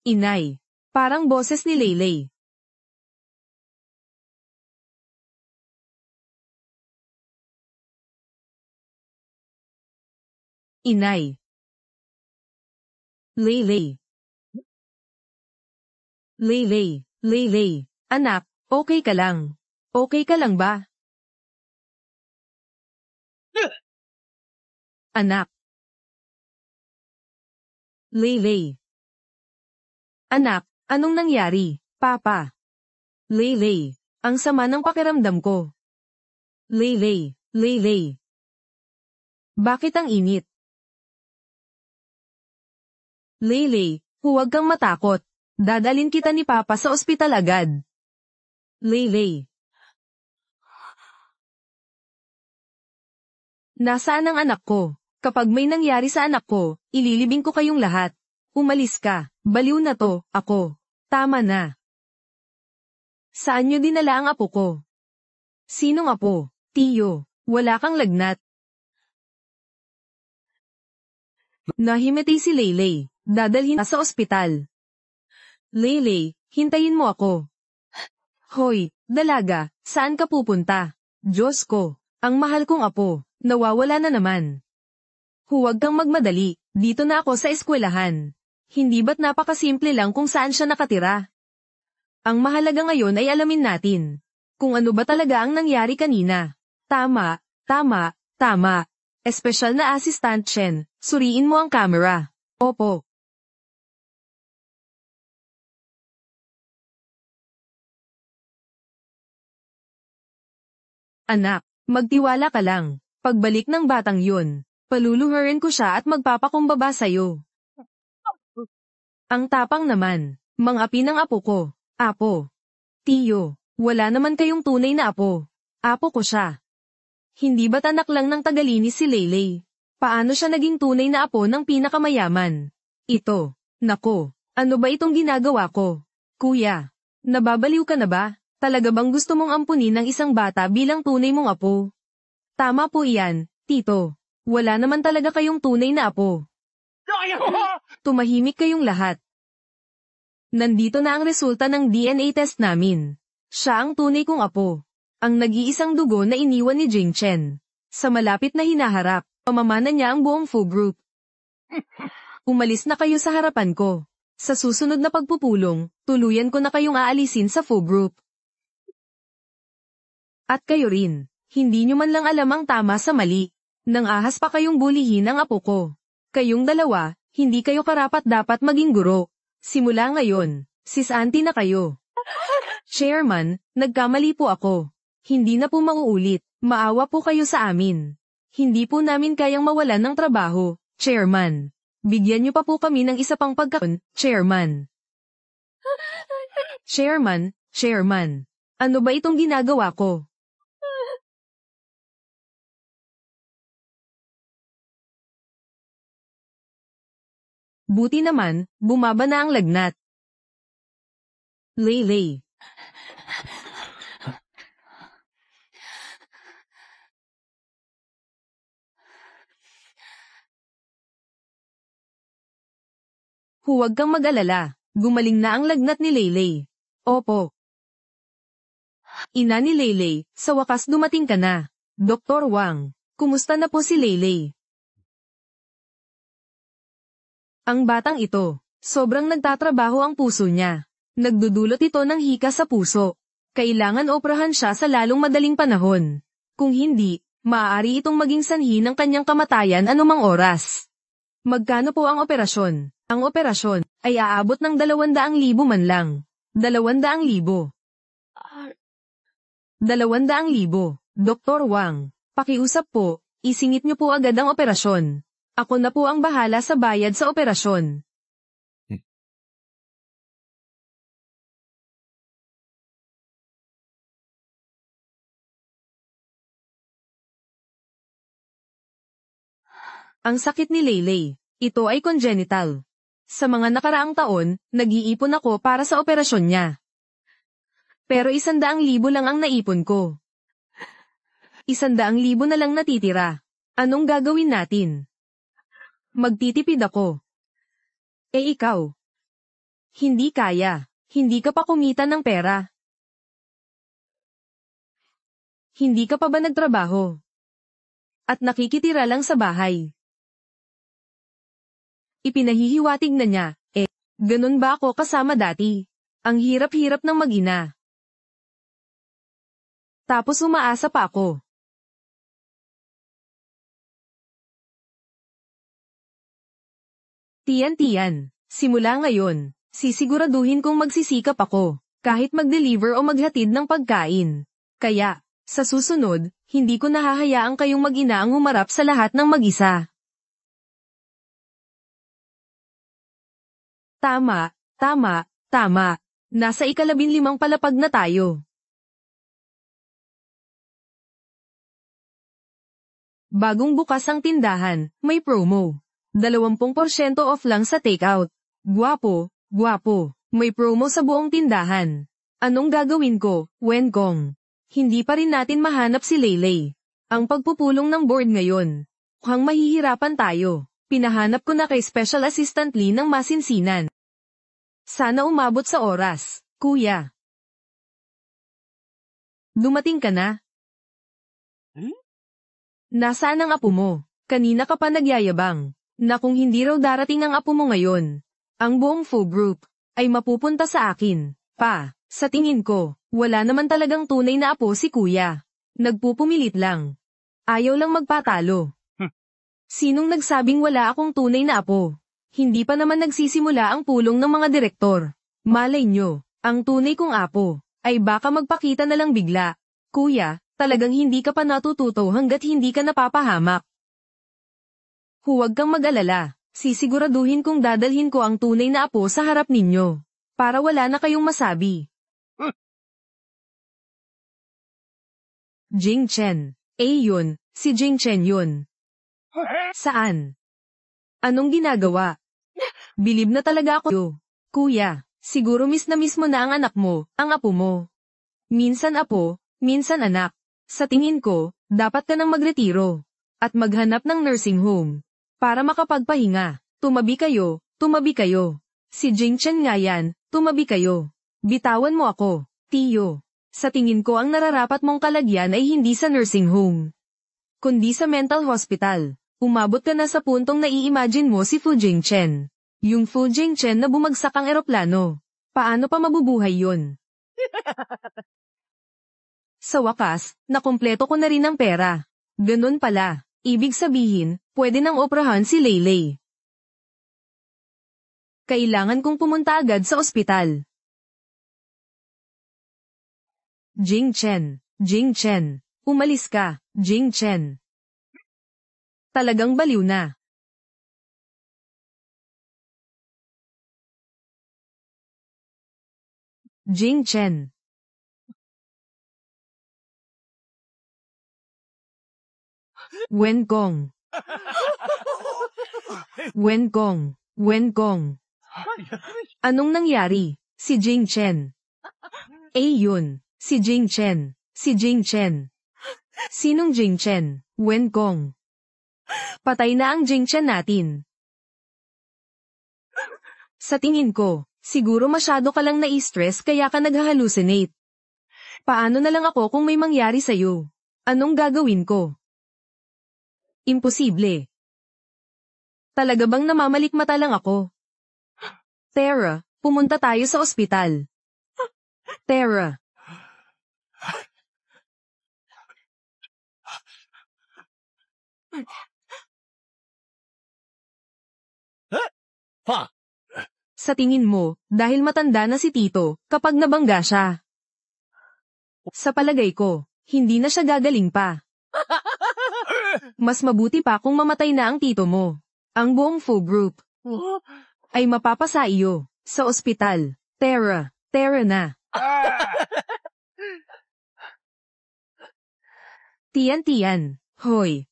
Inay. Parang boses ni Leyley. Inay. Leyley. Leyley. Leyley. Anak, okay ka lang? Okay ka lang ba? Anak. Leyley. Anak, anong nangyari, Papa? Leyley. Ang sama ng pakiramdam ko. Leyley. Leyley. Bakit ang init? Leyley, huwag kang matakot. Dadalin kita ni Papa sa ospital agad. Leyley. Nasaan ang anak ko? Kapag may nangyari sa anak ko, ililibing ko kayong lahat. Umalis ka. Baliw na to, ako. Tama na. Saan nyo dinala ang apo ko? Sinong apo? Tiyo. Wala kang lagnat. Nahimatay si Leyley. Dadalhin na sa ospital. Leyley, hintayin mo ako. Hoy, dalaga, saan ka pupunta? Diyos ko, ang mahal kong apo, nawawala na naman. Huwag kang magmadali, dito na ako sa eskwelahan. Hindi ba't napakasimple lang kung saan siya nakatira? Ang mahalaga ngayon ay alamin natin kung ano ba talaga ang nangyari kanina. Tama, tama, tama. Espesyal na assistant Chen, suriin mo ang camera. Opo. Anak, magtiwala ka lang. Pagbalik ng batang yun, paluluhurin ko siya at magpapakumbaba sa'yo. Ang tapang naman, mang-api ng apo ko. Apo. Tiyo, wala naman kayong tunay na apo. Apo ko siya. Hindi ba't anak lang ng tagalinis si Leyley? Paano siya naging tunay na apo ng pinakamayaman? Ito, nako, ano ba itong ginagawa ko? Kuya, nababaliw ka na ba? Talaga bang gusto mong ampunin ng isang bata bilang tunay mong apo? Tama po iyan, tito. Wala naman talaga kayong tunay na apo. Tumahimik kayong lahat. Nandito na ang resulta ng DNA test namin. Siya ang tunay kong apo. Ang nag-iisang dugo na iniwan ni Jing Chen. Sa malapit na hinaharap, pamamana niya ang buong Fu Group. Umalis na kayo sa harapan ko. Sa susunod na pagpupulong, tuluyan ko na kayong aalisin sa Fu Group. At kayo rin, hindi nyo man lang alam ang tama sa mali. Nang ahas pa kayong bulihin ang apo ko. Kayong dalawa, hindi kayo karapat-dapat maging guro. Simula ngayon, sis auntie na kayo. Chairman, nagkamali po ako. Hindi na po mauulit, maawa po kayo sa amin. Hindi po namin kayang mawalan ng trabaho, Chairman. Bigyan niyo pa po kami ng isa pang pagkakataon, Chairman. Chairman, ano ba itong ginagawa ko? Buti naman, bumaba na ang lagnat. Leyley. Huwag kang mag-alala, gumaling na ang lagnat ni Leyley. Opo. Ina ni Leyley, sa wakas dumating ka na. Dr. Wang, kumusta na po si Leyley? Ang batang ito, sobrang nagtatrabaho ang puso niya. Nagdudulot ito ng hika sa puso. Kailangan operahan siya sa lalong madaling panahon. Kung hindi, maaari itong maging sanhi ng kanyang kamatayan anumang oras. Magkano po ang operasyon? Ang operasyon, ay aabot ng 200,000 man lang. 200,000. 200,000. Dr. Wang, pakiusap po, isingit niyo po agad ang operasyon. Ako na po ang bahala sa bayad sa operasyon. Ang sakit ni Leylay. Ito ay congenital. Sa mga nakaraang taon, nag-iipon ako para sa operasyon niya. Pero 100,000 lang ang naipon ko. 100,000 na lang natitira. Anong gagawin natin? Magtitipid ako. Ikaw? Hindi kaya. Hindi ka pa kumita ng pera. Hindi ka pa ba nagtrabaho? At nakikitira lang sa bahay. Ipinahihiwatig na niya, ganun ba ako kasama dati? Ang hirap-hirap ng mag-ina. Tapos umaasa pa ako. Tiyan, simula ngayon, sisiguraduhin kong magsisikap ako, kahit mag-deliver o maghatid ng pagkain. Kaya, sa susunod, hindi ko nahahayaang kayong mag-ina ang humarap sa lahat ng mag-isa. Tama. Nasa 15 palapag na tayo. Bagong bukas ang tindahan, may promo. 20% off lang sa takeout. Guwapo. May promo sa buong tindahan. Anong gagawin ko, Wenkong? Hindi pa rin natin mahanap si Leylay. Ang pagpupulong ng board ngayon. Mukhang mahihirapan tayo. Pinahanap ko na kay Special Assistant Lee ng masinsinan. Sana umabot sa oras, kuya. Dumating ka na? Nasaan ang apo mo? Kanina ka pa nagyayabang, na kung hindi raw darating ang apo mo ngayon, ang buong full group, ay mapupunta sa akin. Sa tingin ko, wala naman talagang tunay na apo si kuya. Nagpupumilit lang. Ayaw lang magpatalo. Sinong nagsabing wala akong tunay na apo? Hindi pa naman nagsisimula ang pulong ng mga direktor. Malay nyo, ang tunay kong apo, ay baka magpakita na lang bigla. Kuya, talagang hindi ka pa natututo hanggat hindi ka napapahamak. Huwag kang mag-alala, sisiguraduhin kong dadalhin ko ang tunay na apo sa harap ninyo. Para wala na kayong masabi. Jing Chen. Yun, si Jing Chen yun. Saan? Anong ginagawa? Bilib na talaga ako. Kuya, siguro miss na miss mo na ang anak mo, ang apo mo. Minsan apo, minsan anak. Sa tingin ko, dapat ka nang magretiro. At maghanap ng nursing home. Para makapagpahinga. Tumabi kayo. Si Jing Chen nga yan, tumabi kayo. Bitawan mo ako, tiyo. Sa tingin ko ang nararapat mong kalagyan ay hindi sa nursing home, kundi sa mental hospital. Umabot ka na sa puntong nai-imagine mo si Fu Jingchen. Yung Fu Jingchen na bumagsak ang eroplano. Paano pa mabubuhay yun? Sa wakas, nakumpleto ko na rin ang pera. Ganun pala. Ibig sabihin, pwede nang operahan si Leylay. Kailangan kong pumunta agad sa ospital. Jing Chen. Umalis ka, Jing Chen. Talagang baliw na. Jing Chen. Wenkong. Anong nangyari? Si Jing Chen. Yun, si Jing Chen. Sinong Jing Chen? Wenkong. Patay na ang Jing Chen natin. Sa tingin ko, siguro masyado ka lang na-stress kaya ka nag-hallucinate. Paano na lang ako kung may mangyari sa'yo? Anong gagawin ko? Imposible. Talaga bang namamalikmata lang ako? Tara, pumunta tayo sa ospital. Tara. Sa tingin mo, dahil matanda na si Tito, kapag nabangga siya. Sa palagay ko, hindi na siya gagaling pa. Mas mabuti pa kung mamatay na ang tito mo. Ang buong Fu Group ay mapapasa iyo sa ospital. Tara na. Tiyan. Hoy.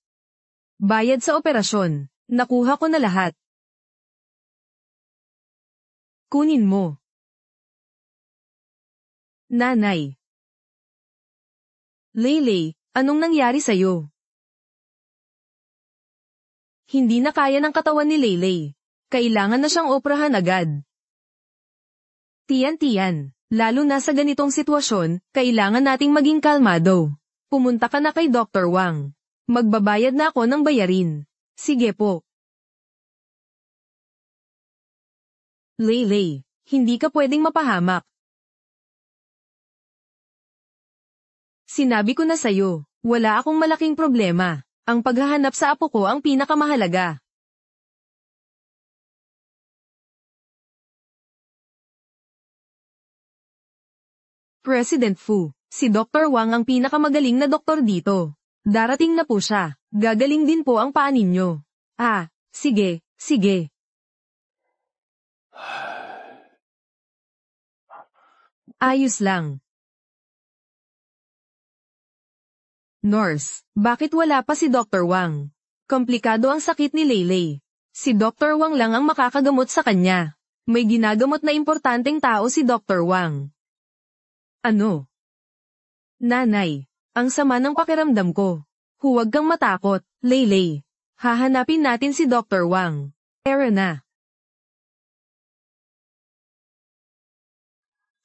Bayad sa operasyon. Nakuha ko na lahat. Kunin mo. Nanay. Leylay, anong nangyari sa'yo? Hindi na kaya ng katawan ni Leylay. Kailangan na siyang operahan agad. Tiyan, lalo na sa ganitong sitwasyon, kailangan nating maging kalmado. Pumunta ka na kay Dr. Wang. Magbabayad na ako ng bayarin. Sige po. Leylay, hindi ka pwedeng mapahamak. Sinabi ko na sa'yo, wala akong malaking problema. Ang paghahanap sa apo ko ang pinakamahalaga. President Fu, si Dr. Wang ang pinakamagaling na doktor dito. Darating na po siya. Gagaling din po ang paa ninyo. Sige. Ayos lang. Nurse, bakit wala pa si Dr. Wang? Komplikado ang sakit ni Leylay. Si Dr. Wang lang ang makakagamot sa kanya. May ginagamot na importanteng tao si Dr. Wang. Ano? Nanay, ang sama ng pakiramdam ko. Huwag kang matakot, Leylay. Hahanapin natin si Dr. Wang. Tara na.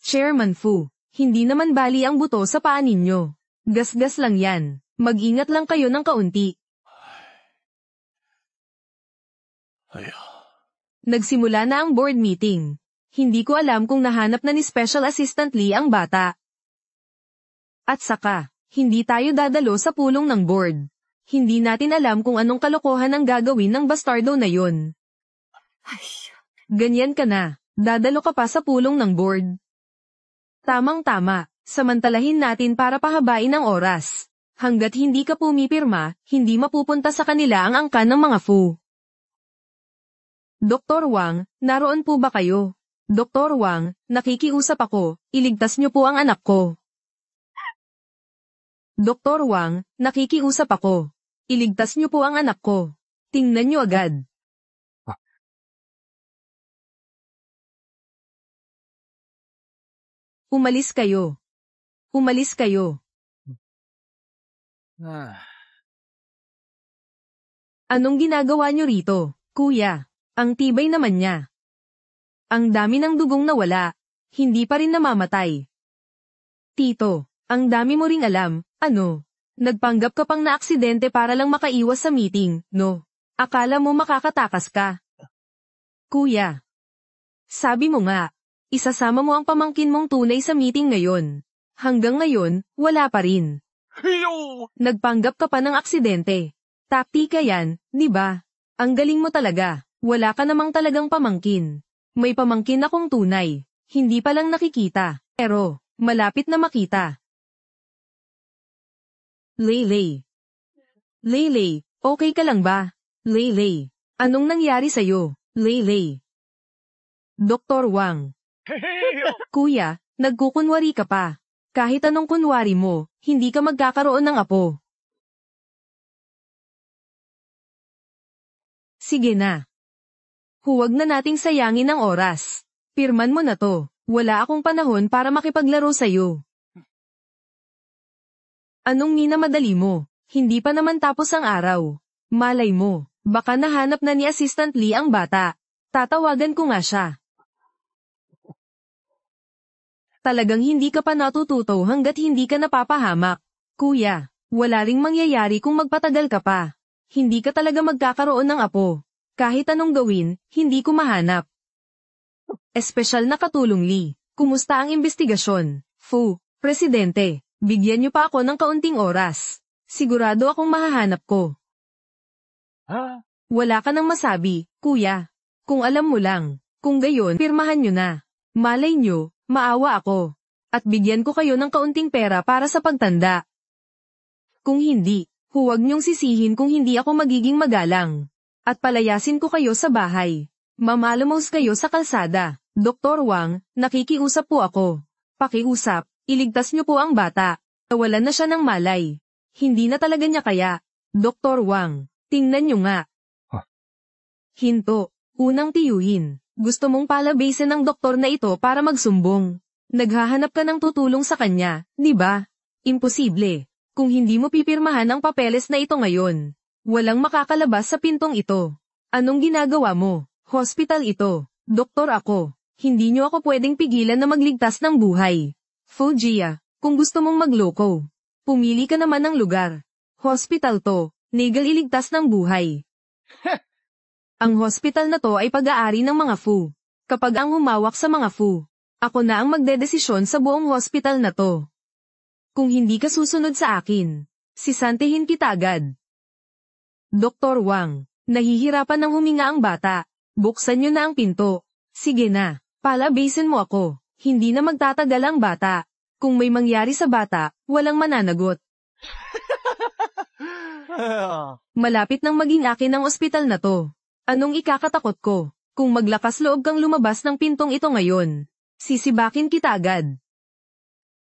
Chairman Fu, hindi naman bali ang buto sa paa ninyo. Gasgas lang yan. Mag-ingat lang kayo ng kaunti. Nagsimula na ang board meeting. Hindi ko alam kung nahanap na ni Special Assistant Lee ang bata. At saka, hindi tayo dadalo sa pulong ng board. Hindi natin alam kung anong kalokohan ang gagawin ng bastardo na yon. Ganyan ka na, dadalo ka pa sa pulong ng board. Tamang-tama, samantalahin natin para pahabain ang oras. Hanggat hindi ka pumipirma, hindi mapupunta sa kanila ang angkan ng mga Fu. Dr. Wang, naroon po ba kayo? Dr. Wang, nakikiusap ako, iligtas niyo po ang anak ko. Dr. Wang, nakikiusap ako. Iligtas niyo po ang anak ko. Tingnan niyo agad. Umalis kayo. Umalis kayo. Anong ginagawa niyo rito, kuya? Ang tibay naman niya. Ang dami ng dugong nawala. Hindi pa rin namamatay. Tito, ang dami mo ring alam, ano? Nagpanggap ka pang na aksidente para lang makaiwas sa meeting, no? Akala mo makakatakas ka? Kuya. Sabi mo nga, isasama mo ang pamangkin mong tunay sa meeting ngayon. Hanggang ngayon, wala pa rin. Nagpanggap ka pa ng aksidente. Taktika yan, di ba? Ang galing mo talaga. Wala ka namang talagang pamangkin. May pamangkin akong tunay. Hindi pa lang nakikita. Pero, malapit na makita. Leylay. Leylay, okay ka lang ba? Leylay, anong nangyari sa'yo? Leylay. Dr. Wang. Kuya, nagkukunwari ka pa. Kahit anong kunwari mo, hindi ka magkakaroon ng apo. Sige na. Huwag na nating sayangin ang oras. Pirman mo na to. Wala akong panahon para makipaglaro sa'yo. Anong minamadali mo? Hindi pa naman tapos ang araw. Malay mo, baka nahanap na ni Assistant Lee ang bata. Tatawagan ko nga siya. Talagang hindi ka pa natututo hanggat hindi ka napapahamak. Kuya, wala ring mangyayari kung magpatagal ka pa. Hindi ka talaga magkakaroon ng apo. Kahit anong gawin, hindi ko mahanap. Espesyal na katulong Lee. Kumusta ang investigasyon? Fu, Presidente, bigyan niyo pa ako ng kaunting oras. Sigurado akong mahahanap ko. Wala ka nang masabi, kuya. Kung alam mo lang, Kung gayon, pirmahan nyo na. Malay nyo, maawa ako. At bigyan ko kayo ng kaunting pera para sa pagtanda. Kung hindi, huwag niyong sisihin kung hindi ako magiging magalang. At palayasin ko kayo sa bahay. Mamalamos kayo sa kalsada. Dr. Wang, nakikiusap po ako. Pakiusap, iligtas niyo po ang bata. Nawalan na siya ng malay. Hindi na talaga niya kaya. Dr. Wang, tingnan niyo nga. Hinto, unang tiyuhin. Gusto mong palabasin ng doktor na ito para magsumbong. Naghahanap ka ng tutulong sa kanya, di ba? Imposible. Kung hindi mo pipirmahan ang papeles na ito ngayon, walang makakalabas sa pintong ito. Anong ginagawa mo? Hospital ito. Doktor ako. Hindi niyo ako pwedeng pigilan na magligtas ng buhay. Fujia, kung gusto mong magloko, pumili ka naman ng lugar. Hospital to, legal iligtas ng buhay. Ang hospital na to ay pag-aari ng mga Fu. Kapag ang humawak sa mga Fu, ako na ang magdedesisyon sa buong hospital na to. Kung hindi ka susunod sa akin, sisantihin kita agad. Dr. Wang, nahihirapan ng huminga ang bata. Buksan niyo na ang pinto. Sige na, palabasin mo ako. Hindi na magtatagal ang bata. Kung may mangyari sa bata, walang mananagot. Malapit nang maging akin ang ospital na to. Anong ikakatakot ko? Kung maglakas loob kang lumabas ng pintong ito ngayon, sisibakin kita agad.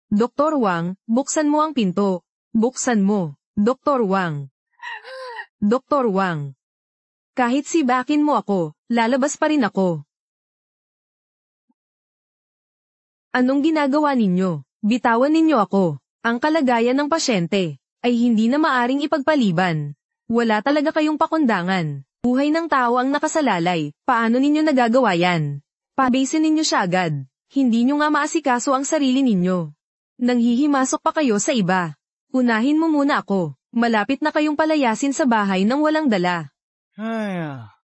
Dr. Wang, buksan mo ang pinto. Buksan mo, Dr. Wang. Dr. Wang. Kahit sibakin mo ako, lalabas pa rin ako. Anong ginagawa ninyo? Bitawan ninyo ako. Ang kalagayan ng pasyente ay hindi na maaring ipagpaliban. Wala talaga kayong pakundangan. Buhay ng tao ang nakasalalay. Paano ninyo nagagawa yan? Pabasin ninyo siya agad. Hindi nyo nga maasikaso ang sarili ninyo. Nanghihimasok pa kayo sa iba. Unahin mo muna ako. Malapit na kayong palayasin sa bahay nang walang dala.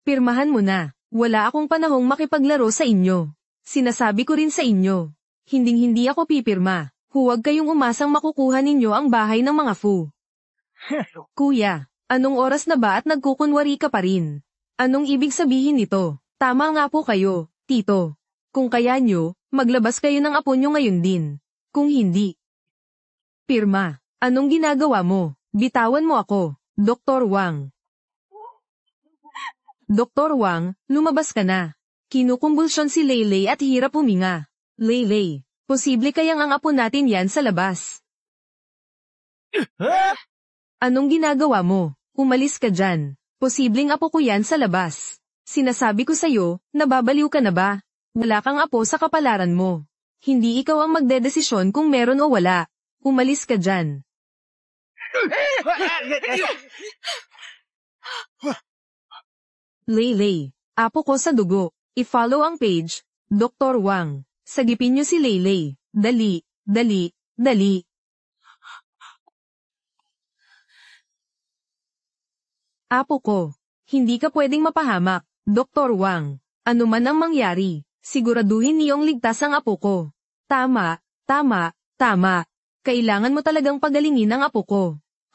Pirmahan mo na. Wala akong panahong makipaglaro sa inyo. Sinasabi ko rin sa inyo. Hinding-hindi ako pipirma. Huwag kayong umasang makukuha ninyo ang bahay ng mga Fu. Kuya, anong oras na ba at nagkukunwari ka pa rin? Anong ibig sabihin nito? Tama nga po kayo, tito. Kung kaya nyo, maglabas kayo ng apo nyo ngayon din. Kung hindi. Pirma, anong ginagawa mo? Bitawan mo ako, Dr. Wang. Dr. Wang, lumabas ka na. Kinukumbulsyon si Leylay at hirap huminga. Leylay, posible kayang ang apo natin yan sa labas. Anong ginagawa mo? Umalis ka dyan. Posibleng apo ko yan sa labas. Sinasabi ko sa'yo, nababaliw ka na ba? Wala kang apo sa kapalaran mo. Hindi ikaw ang magdedesisyon kung meron o wala. Umalis ka dyan. Leylay, apo ko sa dugo. I-follow ang page, Dr. Wang. Sagipin niyo si Leylay. Dali, dali, dali. Apo ko, hindi ka pwedeng mapahamak, Dr. Wang. Ano man ang mangyari, siguraduhin niyong ligtas ang apo ko. Tama, tama, tama. Kailangan mo talagang pagalingin ang apo ko.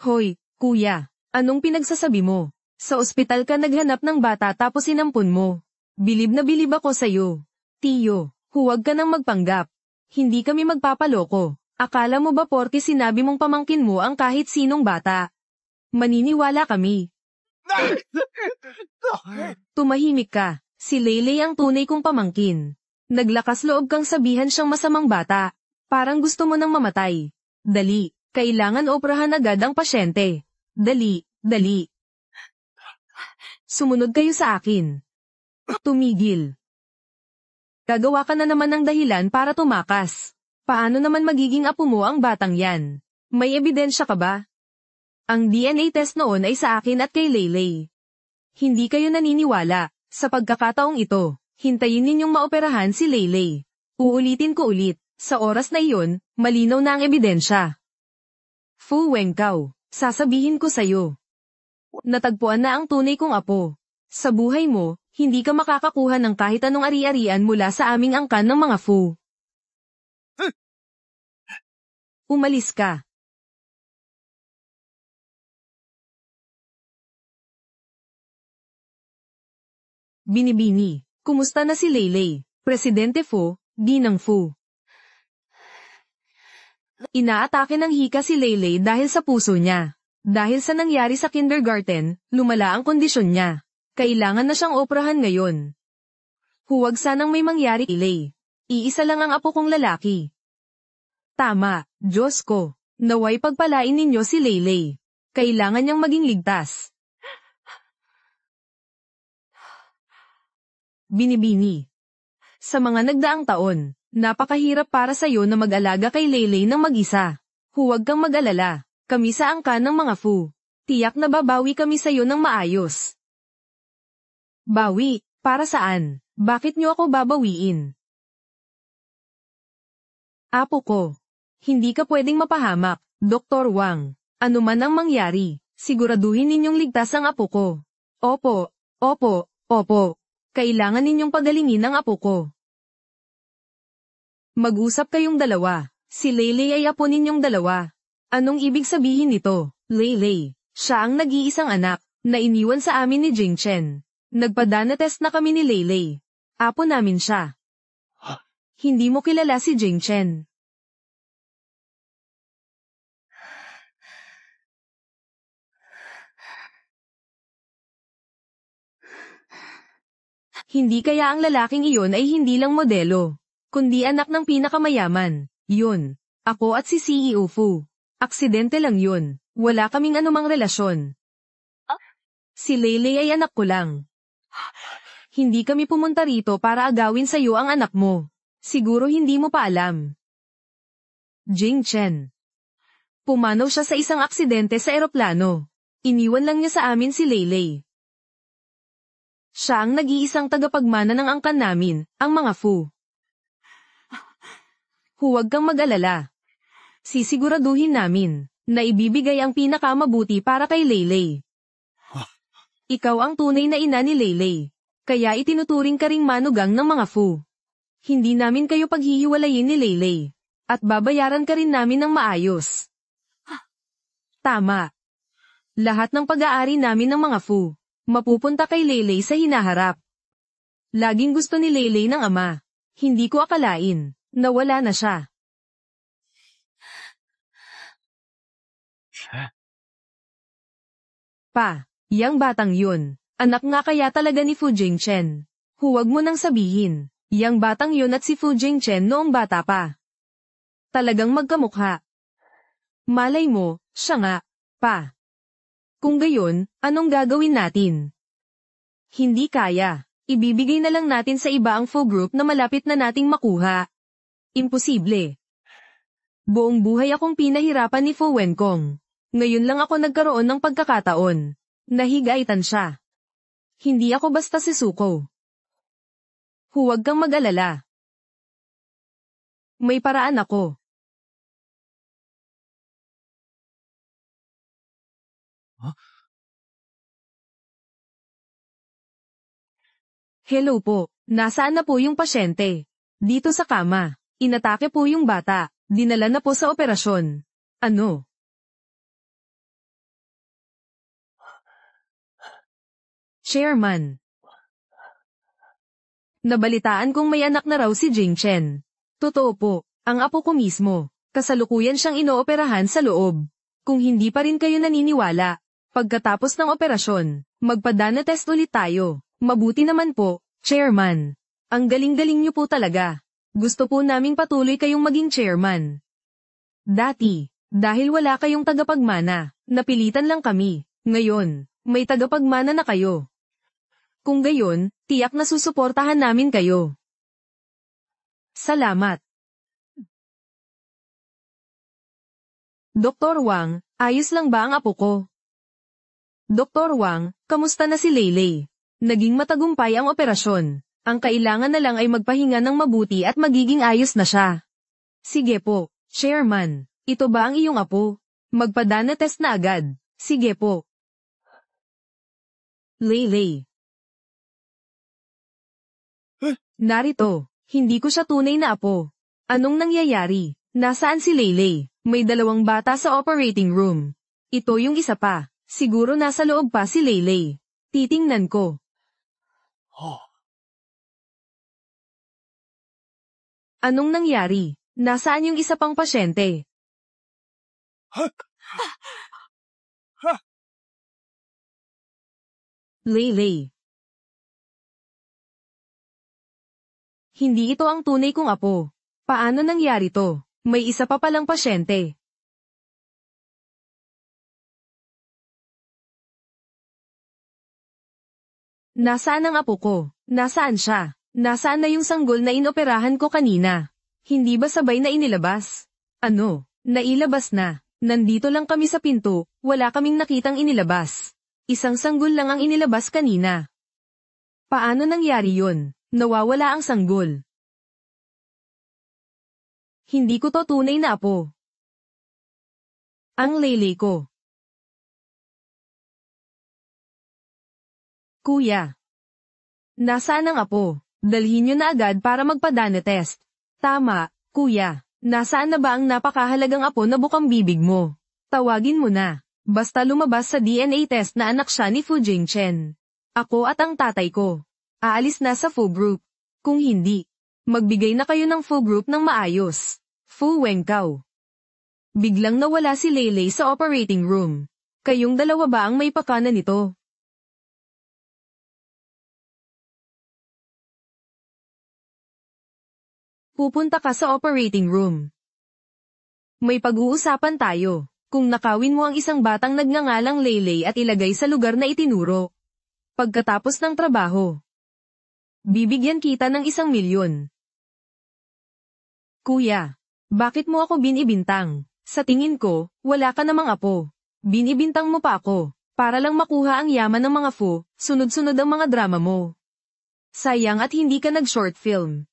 Hoy, kuya, anong pinagsasabi mo? Sa ospital ka naghanap ng bata tapos inampun mo. Bilib na bilib ako sa'yo. Tiyo, huwag ka nang magpanggap. Hindi kami magpapaloko. Akala mo ba porke sinabi mong pamangkin mo ang kahit sinong bata? Maniniwala kami. Tumahimik ka. Si Leylay ang tunay kong pamangkin. Naglakas loob kang sabihan siyang masamang bata. Parang gusto mo nang mamatay. Dali, kailangan oprahan agad ang pasyente. Dali, dali. Sumunod kayo sa akin. Tumigil. Gagawa ka na naman ng dahilan para tumakas. Paano naman magiging apo mo ang batang yan? May ebidensya ka ba? Ang DNA test noon ay sa akin at kay Leylay. Hindi kayo naniniwala. Sa pagkakataong ito, hintayin ninyong maoperahan si Leylay. Uulitin ko ulit, sa oras na iyon, malinaw na ang ebidensya. Fu Wengkao, sasabihin ko sa'yo. Natagpuan na ang tunay kong apo. Sa buhay mo, hindi ka makakakuha ng kahit anong ari-arian mula sa aming angkan ng mga Fu. Umalis ka. Binibini, Kumusta na si Leyley? Presidente Fu, Ginang Fu. Inaatake ng hika si Leyley dahil sa puso niya. Dahil sa nangyari sa kindergarten, lumala ang kondisyon niya. Kailangan na siyang operahan ngayon. Huwag sanang may mangyari kay Leyley. Iisa lang ang apo kong lalaki. Tama, Diyos ko. Naway pagpalain ninyo si Leyley. Kailangan niyang maging ligtas. Binibini. Sa mga nagdaang taon, napakahirap para sa'yo na mag-alaga kay Leyley ng mag-isa. Huwag kang mag-alala. Kami sa angkan ng mga Fu. Tiyak na babawi kami sa'yo ng maayos. Bawi? Para saan? Bakit niyo ako babawiin? Apo ko. Hindi ka pwedeng mapahamak, Dr. Wang. Ano man ang mangyari, siguraduhin ninyong ligtas ang apo ko. Opo, opo, opo. Kailangan ninyong pagalingin ang apo ko. Mag-usap kayong dalawa. Si Leyley ay apo ninyong dalawa. Anong ibig sabihin nito? Leyley, siya ang nag-iisang anak, na iniwan sa amin ni Jing Chen. Nagpadana test na kami ni Leyley. Apo namin siya. Hindi mo kilala si Jing Chen. Hindi kaya ang lalaking iyon ay hindi lang modelo, kundi anak ng pinakamayaman. Yun. Ako at si CEO Fu. Aksidente lang yun. Wala kaming anumang relasyon. Si Leyley ay anak ko lang. Hindi kami pumunta rito para agawin sa'yo ang anak mo. Siguro hindi mo pa alam. Jing Chen. Pumanaw siya sa isang aksidente sa eroplano. Iniwan lang niya sa amin si Leyley. Siya ang nag-iisang tagapagmana ng angkan namin, ang mga Fu. Huwag kang mag-alala. Sisiguraduhin namin na ibibigay ang pinakamabuti para kay Leyley. Ikaw ang tunay na ina ni Leyley, kaya itinuturing ka ring manugang ng mga Fu. Hindi namin kayo paghihiwalayin ni Leyley, at babayaran ka rin namin ng maayos. Tama. Lahat ng pag-aari namin ng mga Fu mapupunta kay Leyley sa hinaharap. Laging gusto ni Leyley ng ama. Hindi ko akalain na wala na siya. Pa, yang batang yun. Anak nga kaya talaga ni Fu Jingchen. Huwag mo nang sabihin, yang batang yun at si Fu Jingchen noong bata pa. Talagang magkamukha. Malay mo, siya nga, pa. Kung gayon, anong gagawin natin? Hindi kaya. Ibibigay na lang natin sa iba ang Fu group na malapit na nating makuha. Imposible. Buong buhay akong pinahirapan ni Fu Wenkong. Ngayon lang ako nagkaroon ng pagkakataon. Nahigaitan siya. Hindi ako basta sisuko. Huwag kang mag-alala. May paraan ako. Hello po, nasaan na po yung pasyente? Dito sa kama. Inatake po yung bata. Dinala na po sa operasyon. Ano? Chairman. Nabalitaan kong may anak na raw si Jing Chen. Totoo po, ang apo ko mismo. Kasalukuyan siyang inooperahan sa loob. Kung hindi pa rin kayo naniniwala, pagkatapos ng operasyon, magpadana test ulit tayo. Mabuti naman po, Chairman. Ang galing-galing niyo po talaga. Gusto po naming patuloy kayong maging chairman. Dati, dahil wala kayong tagapagmana, napilitan lang kami. Ngayon, may tagapagmana na kayo. Kung gayon, tiyak na susuportahan namin kayo. Salamat. Dr. Wang, ayos lang ba ang apo ko? Dr. Wang, kamusta na si Leyley? Naging matagumpay ang operasyon. Ang kailangan na lang ay magpahinga ng mabuti at magiging ayos na siya. Sige po, Chairman. Ito ba ang iyong apo? Magpadana test na agad. Sige po. Leyley. Narito. Hindi ko siya tunay na apo. Anong nangyayari? Nasaan si Leyley? May 2 bata sa operating room. Ito yung isa pa. Siguro nasa loob pa si Leyley. Titingnan ko. Anong nangyari? Nasaan yung isa pang pasyente? Ha? Leylay. Hindi ito ang tunay kong apo. Paano nangyari to? May isa pa palang pasyente. Nasaan ang apo ko? Nasaan siya? Nasaan na yung sanggol na inoperahan ko kanina? Hindi ba sabay na inilabas? Ano? Nailabas na. Nandito lang kami sa pinto, wala kaming nakitang inilabas. Isang sanggol lang ang inilabas kanina. Paano nangyari yun? Nawawala ang sanggol. Hindi ko to tunay na apo. Ang Leylay ko. Kuya. Nasaan ang apo? Dalhin niyo na agad para magpa-DNA test. Tama, kuya. Nasaan na ba ang napakahalagang apo na bukang bibig mo? Tawagin mo na. Basta lumabas sa DNA test na anak siya ni Fu Jingchen. Ako at ang tatay ko. Aalis na sa Fu Group. Kung hindi, magbigay na kayo ng Fu Group ng maayos. Fu Wenkao. Biglang nawala si Leylay sa operating room. Kayong dalawa ba ang may pakana nito? Pupunta ka sa operating room. May pag-uusapan tayo. Kung nakawin mo ang isang batang nagngangalang Leylay at ilagay sa lugar na itinuro. Pagkatapos ng trabaho, bibigyan kita ng 1,000,000. Kuya, bakit mo ako binibintang? Sa tingin ko, wala ka namang apo. Binibintang mo pa ako, para lang makuha ang yaman ng mga Fu, sunod-sunod ang mga drama mo. Sayang at hindi ka nag-short film.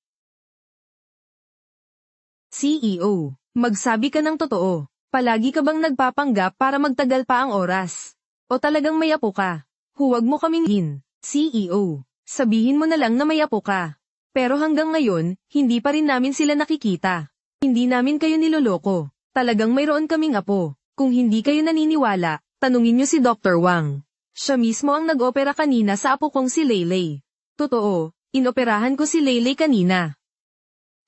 CEO, magsabi ka ng totoo. Palagi ka bang nagpapanggap para magtagal pa ang oras? O talagang may apo ka? Huwag mo kaming hin. CEO, sabihin mo na lang na may apo ka. Pero hanggang ngayon, hindi pa rin namin sila nakikita. Hindi namin kayo niloloko. Talagang mayroon kaming apo. Kung hindi kayo naniniwala, tanungin niyo si Dr. Wang. Siya mismo ang nag-opera kanina sa apo kong si Leylay. Totoo, inoperahan ko si Leylay kanina.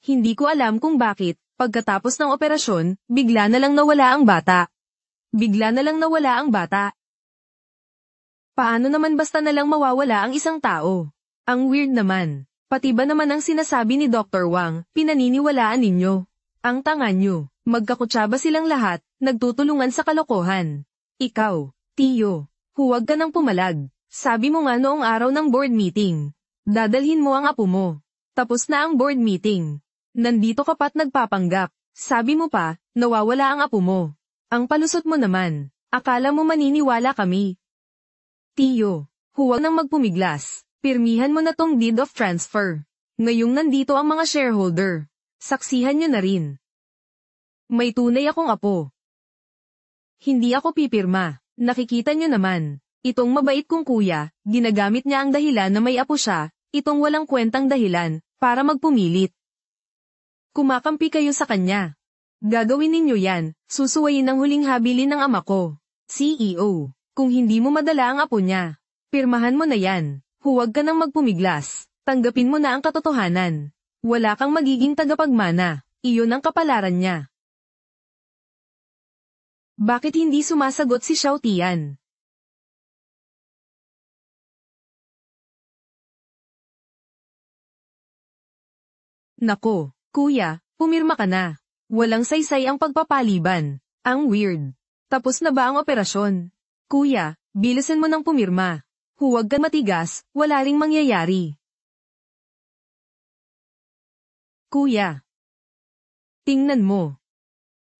Hindi ko alam kung bakit. Pagkatapos ng operasyon, bigla na lang nawala ang bata. Bigla na lang nawala ang bata. Paano naman basta na lang mawawala ang isang tao? Ang weird naman. Pati ba naman ang sinasabi ni Dr. Wang, pinaniniwalaan ninyo? Ang tanga nyo. Magkakutsaba silang lahat, nagtutulungan sa kalokohan. Ikaw, Tiyo, huwag ka nang pumalag. Sabi mo nga noong araw ng board meeting. Dadalhin mo ang apo mo. Tapos na ang board meeting. Nandito ka pa't nagpapanggap. Sabi mo pa, nawawala ang apo mo. Ang palusot mo naman. Akala mo maniniwala kami. Tiyo, huwag nang magpumiglas. Pirmihan mo na tong deed of transfer. Ngayong nandito ang mga shareholder. Saksihan nyo na rin. May tunay akong apo. Hindi ako pipirma. Nakikita nyo naman. Itong mabait kong kuya, ginagamit niya ang dahilan na may apo siya, itong walang kwentang dahilan, para magpumilit. Kumakampi kayo sa kanya. Gagawin ninyo yan, susuwayin ang huling habilin ng ama ko. CEO, kung hindi mo madala ang apo niya, pirmahan mo na yan. Huwag ka nang magpumiglas. Tanggapin mo na ang katotohanan. Wala kang magiging tagapagmana. Iyon ang kapalaran niya. Bakit hindi sumasagot si Xiao Tian? Nako. Kuya, pumirma ka na. Walang saysay ang pagpapaliban. Ang weird. Tapos na ba ang operasyon? Kuya, bilisan mo ng pumirma. Huwag ka matigas, wala ring mangyayari. Kuya. Tingnan mo.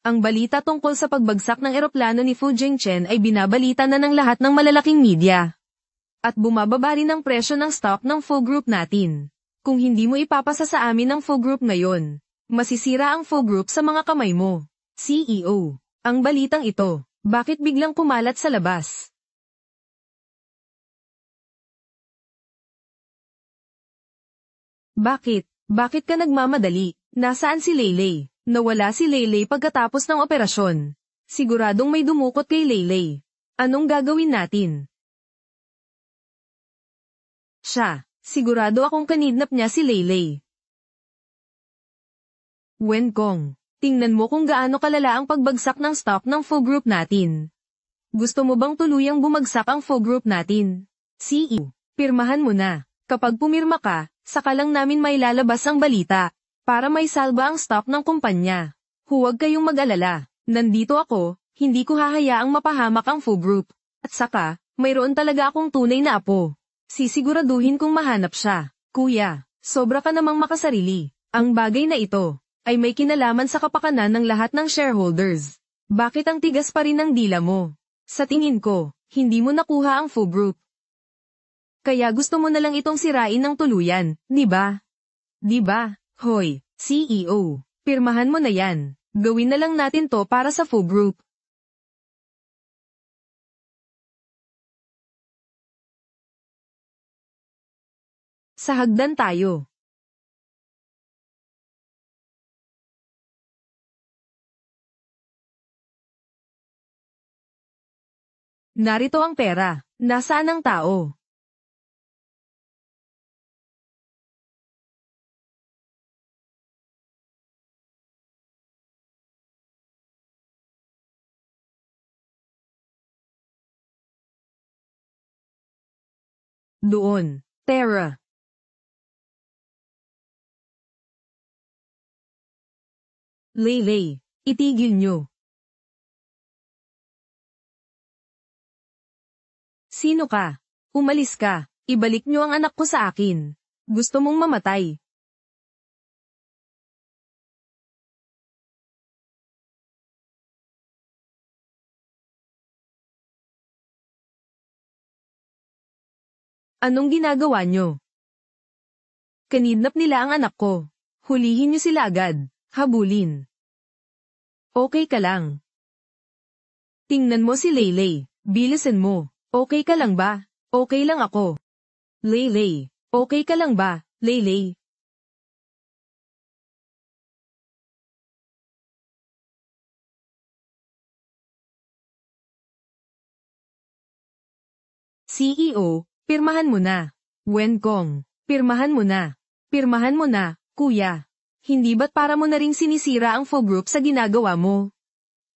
Ang balita tungkol sa pagbagsak ng eroplano ni Fu Jingchen ay binabalita na ng lahat ng malalaking media. At bumababa rin ang presyo ng stock ng Fu Group natin. Kung hindi mo ipapasa sa amin ang Fu Group ngayon, masisira ang Fu Group sa mga kamay mo. CEO, ang balitang ito, bakit biglang kumalat sa labas? Bakit? Bakit ka nagmamadali? Nasaan si Leylay? Nawala si Leylay pagkatapos ng operasyon. Siguradong may dumukot kay Leylay. Anong gagawin natin? Siya. Sigurado akong kanidnap niya si Leylay. Wenkong, tingnan mo kung gaano kalala ang pagbagsak ng stock ng Fo Group natin. Gusto mo bang tuluyang bumagsak ang Fo Group natin? CEO, pirmahan mo na. Kapag pumirma ka, saka lang namin may lalabas ang balita, para may salba ang stock ng kumpanya. Huwag kayong mag-alala. Nandito ako, hindi ko hahayaang mapahamak ang Fo Group. At saka, mayroon talaga akong tunay na apo. Sisiguraduhin kong mahanap siya. Kuya, sobra ka namang makasarili. Ang bagay na ito, ay may kinalaman sa kapakanan ng lahat ng shareholders. Bakit ang tigas pa rin ng dila mo? Sa tingin ko, hindi mo nakuha ang Fo Group. Kaya gusto mo na lang itong sirain ng tuluyan, di ba? Di ba? Hoy, CEO, pirmahan mo na yan. Gawin na lang natin to para sa Fo Group. Sa hagdan tayo. Narito ang pera. Nasaan ang tao? Doon. Tara. Leylay, itigil nyo. Sino ka? Umalis ka. Ibalik nyo ang anak ko sa akin. Gusto mong mamatay. Anong ginagawa nyo? Kinidnap nila ang anak ko. Hulihin nyo sila agad. Habulin. Okay ka lang. Tingnan mo si Leylay. Bilisan mo. Okay ka lang ba? Okay lang ako. Leylay. Okay ka lang ba, Leylay? CEO, pirmahan mo na. Wenkong, pirmahan mo na. Pirmahan mo na, kuya. Hindi ba't para mo na ring sinisira ang Fo Group sa ginagawa mo?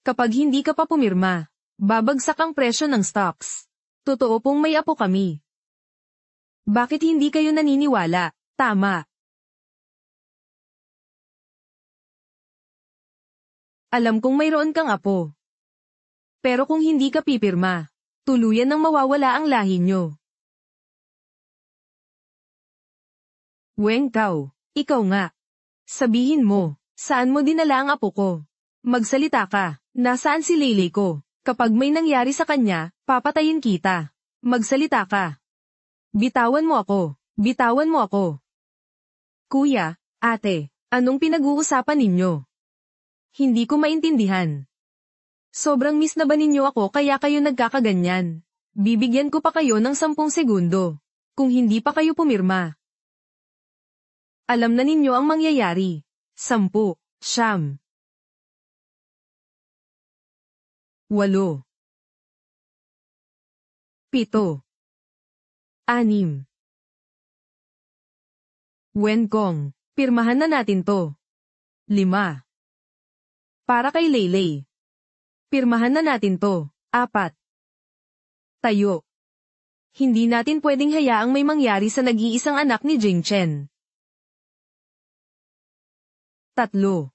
Kapag hindi ka pa pumirma, babagsak ang presyo ng stocks. Totoo pong may apo kami. Bakit hindi kayo naniniwala? Tama. Alam kong mayroon kang apo. Pero kung hindi ka pipirma, tuluyan nang mawawala ang lahi nyo. Wenkao, ikaw nga. Sabihin mo, saan mo dinala ang apo ko? Magsalita ka, nasaan si Leylay ko? Kapag may nangyari sa kanya, papatayin kita. Magsalita ka. Bitawan mo ako. Bitawan mo ako. Kuya, ate, anong pinag-uusapan ninyo? Hindi ko maintindihan. Sobrang miss na ba ninyo ako kaya kayo nagkakaganyan? Bibigyan ko pa kayo ng 10 segundo. Kung hindi pa kayo pumirma. Alam na ninyo ang mangyayari. 10, 9, 8, 7, 6. Wenkong, pirmahan na natin to. 5. Para kay Leylay. Pirmahan na natin to. 4. Tayo. Hindi natin pwedeng hayaang may mangyari sa nag-iisang anak ni Jing Chen. 3. 2.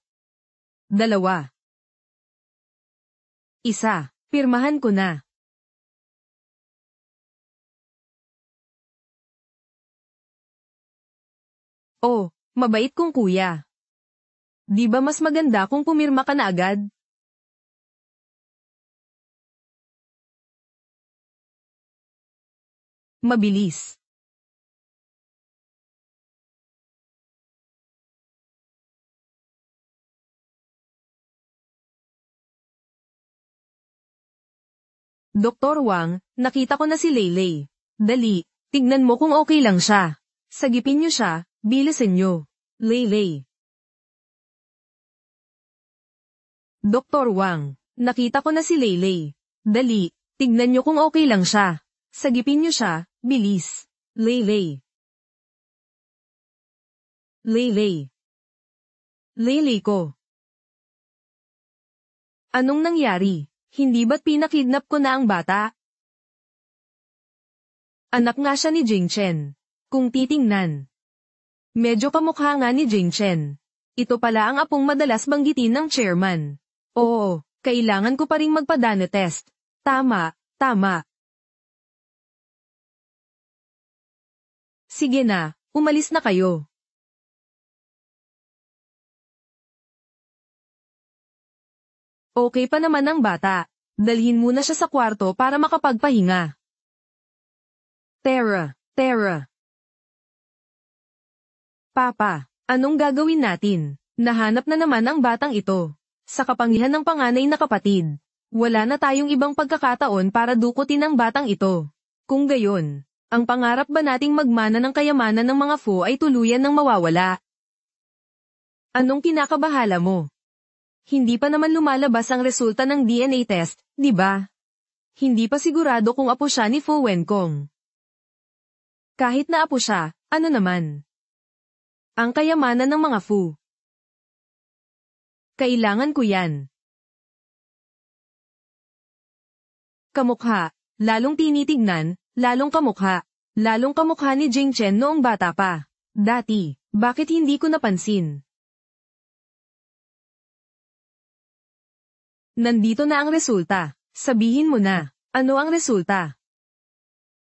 1. Pirmahan ko na. Oh, mabait kong kuya. Di ba mas maganda kung pumirma ka na agad? Mabilis. Dr. Wang, nakita ko na si Leylay. Dali, tignan mo kung okay lang siya. Sagipin niyo siya, bilisan niyo. Leylay. Dr. Wang, nakita ko na si Leylay. Dali, tignan niyo kung okay lang siya. Sagipin niyo siya, bilis. Leylay. Leylay. Lele ko. Anong nangyari? Hindi ba't pinakidnap ko na ang bata? Anak nga siya ni Jing Chen. Kung titingnan. Medyo kamukha nga ni Jing Chen. Ito pala ang apong madalas banggitin ng chairman. Oo, kailangan ko pa ring magpa-DNA test. Tama, tama. Sige na, umalis na kayo. Okay pa naman ang bata. Dalhin muna siya sa kwarto para makapagpahinga. Tara. Papa, anong gagawin natin? Nahanap na naman ang batang ito. Sa kapangyarihan ng panganay na kapatid. Wala na tayong ibang pagkakataon para dukutin ang batang ito. Kung gayon, ang pangarap ba nating magmana ng kayamanan ng mga Fu ay tuluyan ng mawawala? Anong kinakabahala mo? Hindi pa naman lumalabas ang resulta ng DNA test, di ba? Hindi pa sigurado kung apo siya ni Fu Wenkong. Kahit na apo siya, ano naman? Ang kayamanan ng mga Fu. Kailangan ko yan. Kamukha, lalong tinitignan, lalong kamukha. Lalong kamukha ni Jing Chen noong bata pa. Dati, bakit hindi ko napansin? Nandito na ang resulta. Sabihin mo na, ano ang resulta?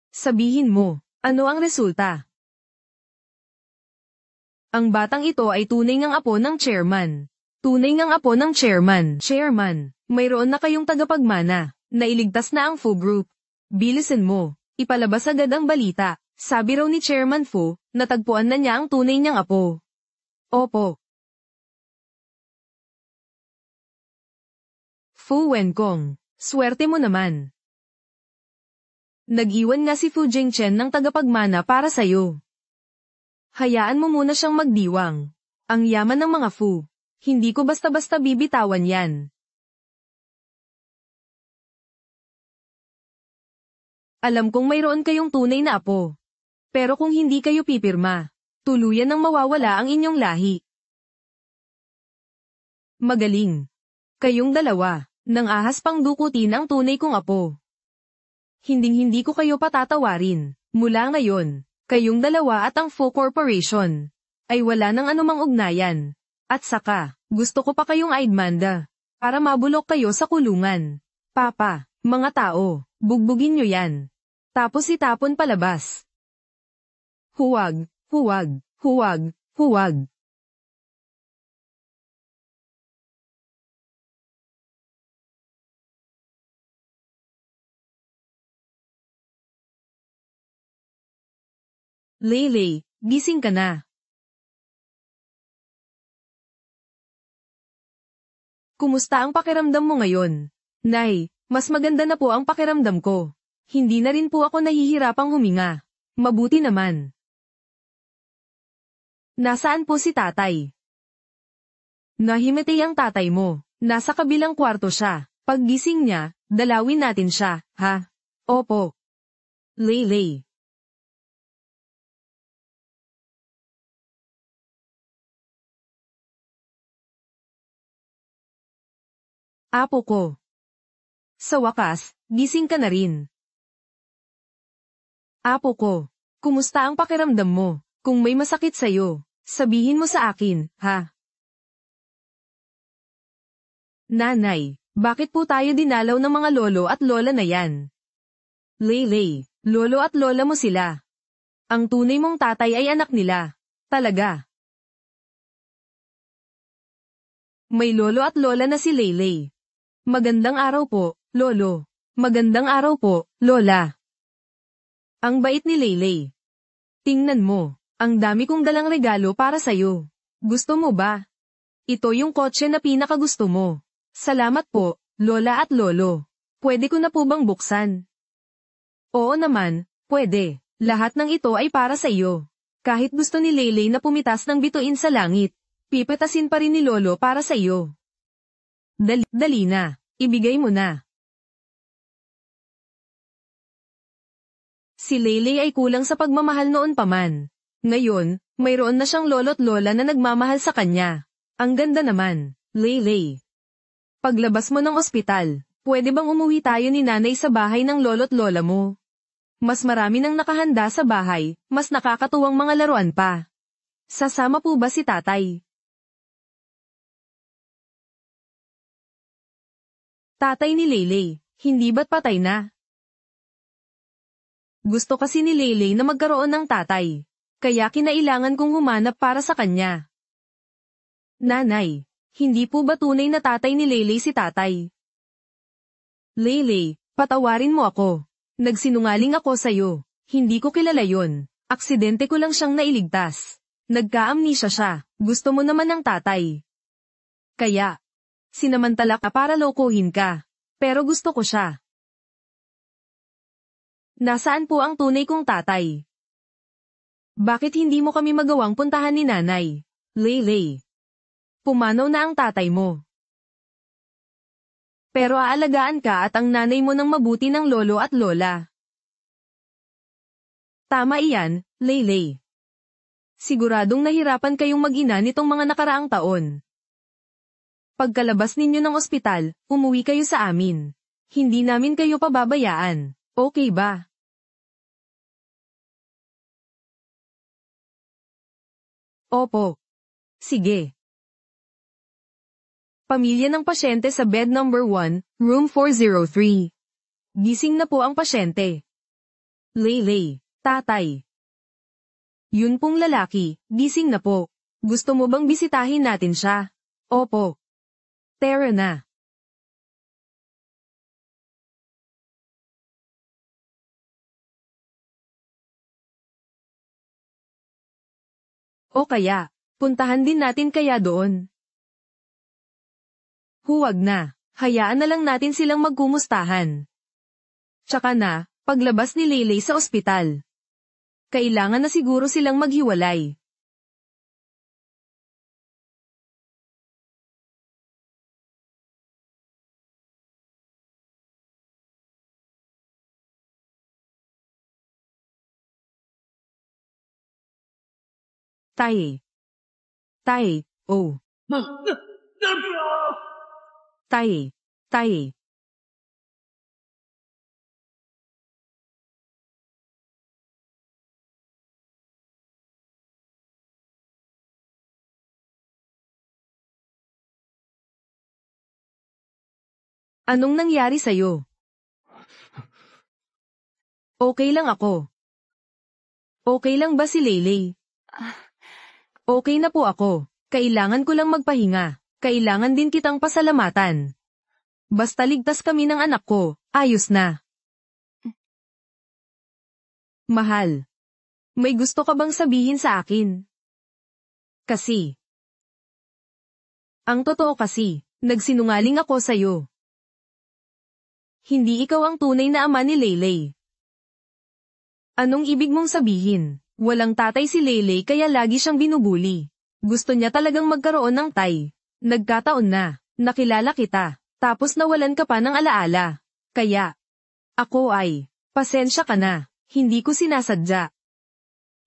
Sabihin mo, ano ang resulta? Ang batang ito ay tunay ngang apo ng chairman. Tunay ngang apo ng chairman. Chairman, mayroon na kayong tagapagmana. Nailigtas na ang Fu Group. Bilisan mo, ipalabas agad ang balita. Sabi raw ni Chairman Fu, natagpuan na niya ang tunay niyang apo. Opo. Fu Wenkong, swerte mo naman. Nag-iwan nga si Fu Jingchen ng tagapagmana para sa'yo. Hayaan mo muna siyang magdiwang. Ang yaman ng mga Fu. Hindi ko basta-basta bibitawan yan. Alam kong mayroon kayong tunay na apo. Pero kung hindi kayo pipirma, tuluyan nang mawawala ang inyong lahi. Magaling. Kayong dalawa. Nang ahas pang dukutin ang tunay kong apo. Hinding-hindi ko kayo patatawarin. Mula ngayon, kayong dalawa at ang Fu Corporation ay wala nang anumang ugnayan. At saka, gusto ko pa kayong aidmanda para mabulok kayo sa kulungan. Papa, mga tao, bugbugin nyo yan. Tapos itapon palabas. Huwag, huwag, huwag, huwag. Lele, gising ka na. Kumusta ang pakiramdam mo ngayon? Nay, mas maganda na po ang pakiramdam ko. Hindi na rin po ako nahihirapang huminga. Mabuti naman. Nasaan po si tatay? Nahimatay ang tatay mo. Nasa kabilang kwarto siya. Paggising niya, dalawin natin siya, ha? Opo. Lele. Apo ko. Sa wakas, gising ka na rin. Apo ko, kumusta ang pakiramdam mo? Kung may masakit sa'yo, sabihin mo sa akin, ha? Nanay, bakit po tayo dinalaw ng mga lolo at lola na yan? Lele, lolo at lola mo sila. Ang tunay mong tatay ay anak nila. Talaga. May lolo at lola na si Lele. Magandang araw po, lolo. Magandang araw po, lola. Ang bait ni Lele. Tingnan mo, ang dami kong dalang regalo para sa'yo. Gusto mo ba? Ito yung kotse na pinakagusto mo. Salamat po, lola at lolo. Pwede ko na po bang buksan? Oo naman, pwede. Lahat ng ito ay para sa iyo. Kahit gusto ni Lele na pumitas ng bituin sa langit, pipitasin pa rin ni lolo para sa iyo. Dali na. Ibigay mo na. Si Lele ay kulang sa pagmamahal noon pa man. Ngayon, mayroon na siyang lolo't lola na nagmamahal sa kanya. Ang ganda naman, Leylay. Paglabas mo ng ospital, pwede bang umuwi tayo ni nanay sa bahay ng lolo't lola mo? Mas marami nang nakahanda sa bahay, mas nakakatuwang mga laruan pa. Sasama po ba si tatay? Tatay ni Leylay, hindi ba't patay na? Gusto kasi ni Leylay na magkaroon ng tatay. Kaya kinailangan kong humanap para sa kanya. Nanay, hindi po ba tunay na tatay ni Leylay si tatay? Leylay, patawarin mo ako. Nagsinungaling ako sa'yo. Hindi ko kilala yon. Aksidente ko lang siyang nailigtas. Nagka-amnesia siya. Gusto mo naman ng tatay. Kaya, sinamantala ka para lokohin ka. Pero gusto ko siya. Nasaan po ang tunay kong tatay? Bakit hindi mo kami magawang puntahan ni nanay? Leylay. Pumanaw na ang tatay mo. Pero aalagaan ka at ang nanay mo ng mabuti ng lolo at lola. Tama iyan, Leylay. Siguradong nahirapan kayong mag-ina nitong mga nakaraang taon. Pagkalabas ninyo ng ospital, umuwi kayo sa amin. Hindi namin kayo pababayaan. Okay ba? Opo. Sige. Pamilya ng pasyente sa bed number 1, room 403. Gising na po ang pasyente. Leylay, tatay. Yun pong lalaki, gising na po. Gusto mo bang bisitahin natin siya? Opo. Tara na. O kaya, puntahan din natin kaya doon. Huwag na, hayaan na lang natin silang magkumustahan. Tsaka na, paglabas ni Leylay sa ospital. Kailangan na siguro silang maghiwalay. Tay. Tay, oh. Tay. Tay. Anong nangyari sa'yo? Okay lang ako. Okay lang ba si Leylay? Okay na po ako. Kailangan ko lang magpahinga. Kailangan din kitang pasalamatan. Basta ligtas kami ng anak ko, ayos na. Mahal. May gusto ka bang sabihin sa akin? Kasi. Ang totoo kasi, nagsinungaling ako sa'yo. Hindi ikaw ang tunay na ama ni Leylay. Anong ibig mong sabihin? Walang tatay si Leylay kaya lagi siyang binubuli. Gusto niya talagang magkaroon ng tay. Nagkataon na, nakilala kita, tapos nawalan ka pa ng alaala. Kaya, ako ay, pasensya ka na, hindi ko sinasadya.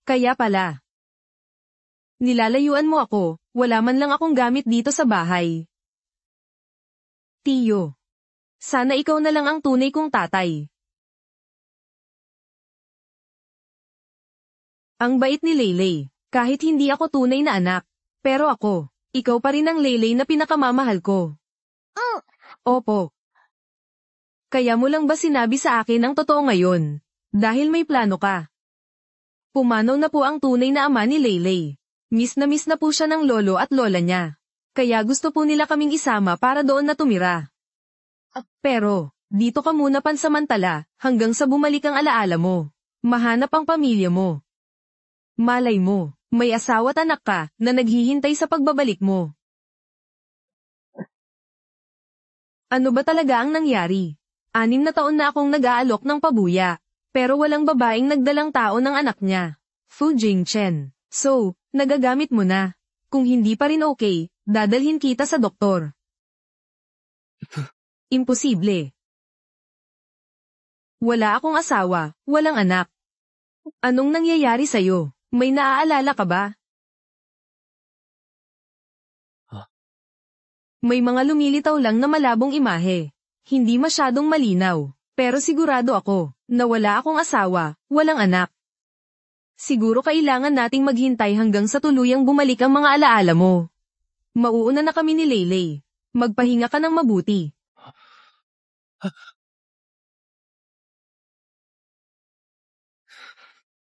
Kaya pala. Nilalayuan mo ako, wala man lang akong gamit dito sa bahay. Tiyo. Sana ikaw na lang ang tunay kong tatay. Ang bait ni Leylay, kahit hindi ako tunay na anak. Pero ako, ikaw pa rin ang Leylay na pinakamamahal ko. Opo. Kaya mo lang ba sinabi sa akin ang totoo ngayon? Dahil may plano ka. Pumanaw na po ang tunay na ama ni Leylay. Miss na po siya ng lolo at lola niya. Kaya gusto po nila kaming isama para doon na tumira. Pero, dito ka muna pansamantala, hanggang sa bumalik ang alaala mo. Mahanap ang pamilya mo. Malay mo, may asawa at anak ka, na naghihintay sa pagbabalik mo. Ano ba talaga ang nangyari? 6 na taon na akong nag-aalok ng pabuya, pero walang babaeng nagdalang tao ng anak niya. Fu Jingchen. So, nagagamit mo na. Kung hindi pa rin okay, dadalhin kita sa doktor. Imposible. Wala akong asawa, walang anak. Anong nangyayari sa'yo? May naaalala ka ba? May mga lumilitaw lang na malabong imahe. Hindi masyadong malinaw. Pero sigurado ako, na wala akong asawa, walang anak. Siguro kailangan nating maghintay hanggang sa tuluyang bumalik ang mga alaala mo. Mauuna na kami ni Leylay. Magpahinga ka ng mabuti.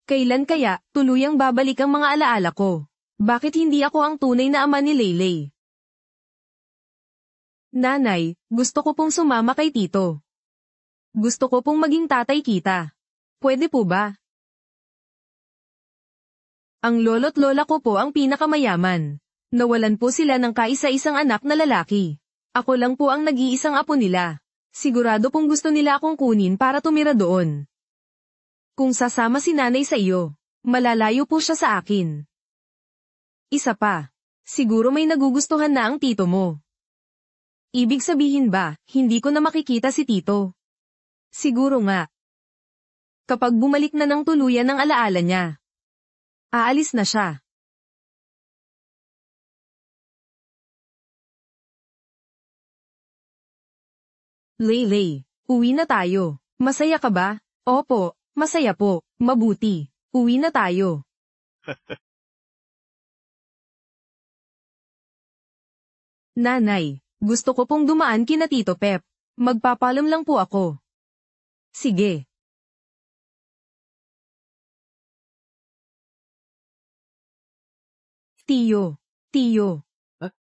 Kailan kaya tuluyang babalik ang mga alaala ko? Bakit hindi ako ang tunay na ama ni Leylay? Nanay, gusto ko pong sumama kay Tito. Gusto ko pong maging tatay kita. Pwede po ba? Ang lolo't lola ko po ang pinakamayaman. Nawalan po sila ng kaisa-isang anak na lalaki. Ako lang po ang nag-iisang apo nila. Sigurado pong gusto nila akong kunin para tumira doon. Kung sasama si nanay sa iyo, malalayo po siya sa akin. Isa pa, siguro may nagugustuhan na ang tito mo. Ibig sabihin ba, hindi ko na makikita si tito? Siguro nga. Kapag bumalik na ng tuluyan ang alaala niya, aalis na siya. Leylay, uwi na tayo. Masaya ka ba? Opo, masaya po. Mabuti. Uwi na tayo. Nanay, gusto ko pong dumaan kina Tito Pep. Magpapalam lang po ako. Sige. Tiyo. Tiyo. Huh?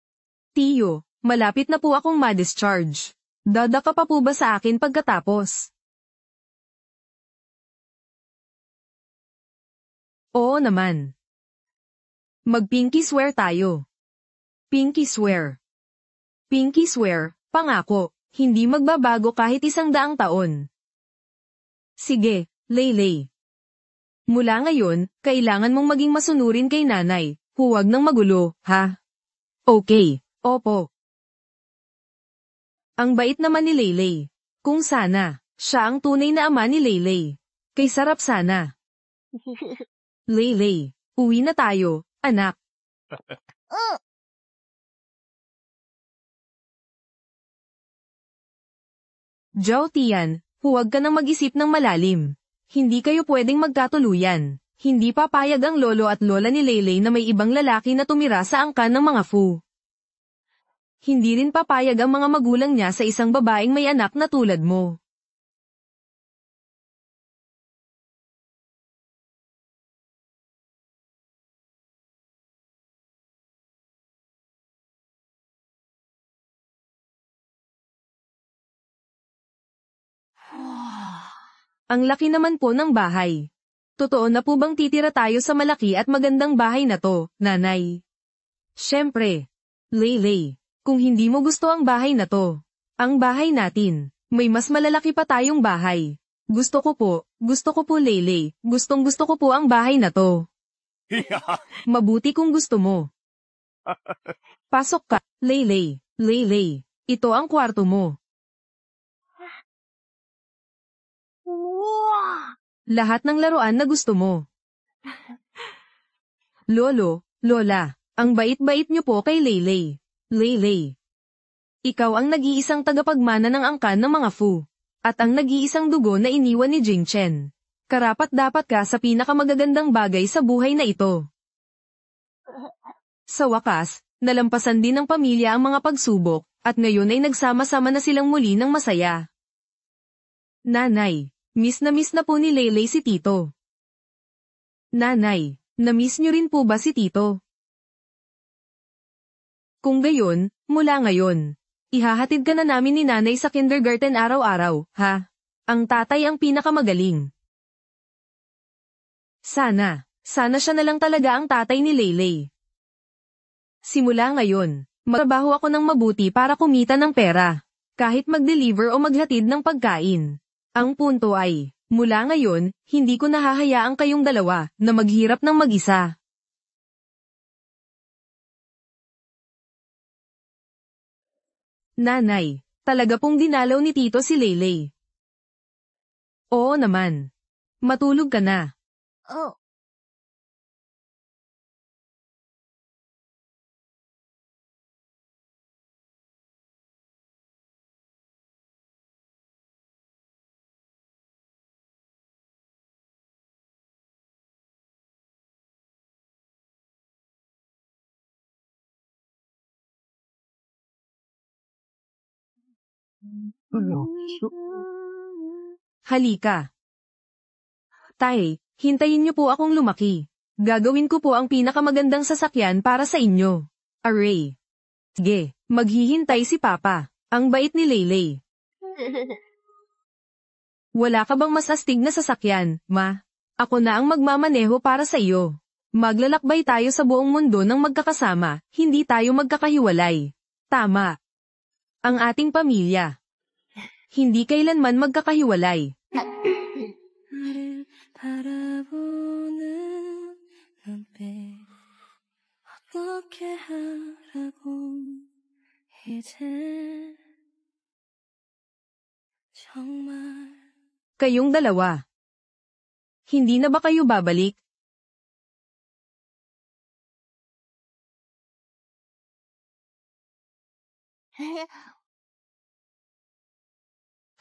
Tiyo, malapit na po akong ma-discharge. Dada ka pa po ba sa akin pagkatapos? Oo naman. Mag-pinky swear tayo. Pinky swear. Pinky swear, pangako, hindi magbabago kahit 100 taon. Sige, Leylay. Mula ngayon, kailangan mong maging masunurin kay nanay. Huwag nang magulo, ha? Okay, opo. Ang bait naman ni Leylay. Kung sana, siya ang tunay na ama ni Leylay. Kay sarap sana. Leylay, uwi na tayo, anak. Zhao Tian, huwag ka nang mag-isip ng malalim. Hindi kayo pwedeng magkatuluyan. Hindi papayag ang lolo at lola ni Leylay na may ibang lalaki na tumira sa angkan ng mga Fu. Hindi rin papayag ang mga magulang niya sa isang babaeng may anak na tulad mo. Ang laki naman po ng bahay. Totoo na po bang titira tayo sa malaki at magandang bahay na to, nanay? Siyempre. Leylay, kung hindi mo gusto ang bahay na to, ang bahay natin, may mas malalaki pa tayong bahay. Gusto ko po Leylay, gustong gusto ko po ang bahay na to. Mabuti kung gusto mo. Pasok ka, Leylay, Leylay, ito ang kwarto mo. Lahat ng laruan na gusto mo. Lolo, Lola, ang bait-bait niyo po kay Leylay. Leylay. Ikaw ang nag-iisang tagapagmana ng angkan ng mga Fu. At ang nag-iisang dugo na iniwan ni Jing Chen. Karapat-dapat ka sa pinakamagagandang bagay sa buhay na ito. Sa wakas, nalampasan din ng pamilya ang mga pagsubok, at ngayon ay nagsama-sama na silang muli ng masaya. Nanay, miss na po ni Leylay si Tito. Nanay, na-miss niyo rin po ba si Tito? Kung gayon, mula ngayon, ihahatid ka na namin ni nanay sa kindergarten araw-araw, ha? Ang tatay ang pinakamagaling. Sana siya na lang talaga ang tatay ni Leylay. Simula ngayon, magtrabaho ako ng mabuti para kumita ng pera. Kahit mag-deliver o maghatid ng pagkain. Ang punto ay, mula ngayon, hindi ko nahahayaan kayong dalawa na maghirap ng mag-isa. Nanay, talaga pong dinalaw ni Tito si Leylay. Oo naman. Matulog ka na. Oh. Halika. Tay, hintayin niyo po akong lumaki. Gagawin ko po ang pinakamagandang sasakyan para sa inyo. Array. Sige, maghihintay si Papa. Ang bait ni Leylay. Wala ka bang mas astig na sasakyan, Ma? Ako na ang magmamaneho para sa iyo. Maglalakbay tayo sa buong mundo ng magkakasama, hindi tayo magkakahiwalay. Tama. Ang ating pamilya. Hindi kailanman magkakahiwalay. 나를 바라보는 눈빛 어떻게 하라고 이제 정말 Kayong dalawa. Hindi na ba kayo babalik?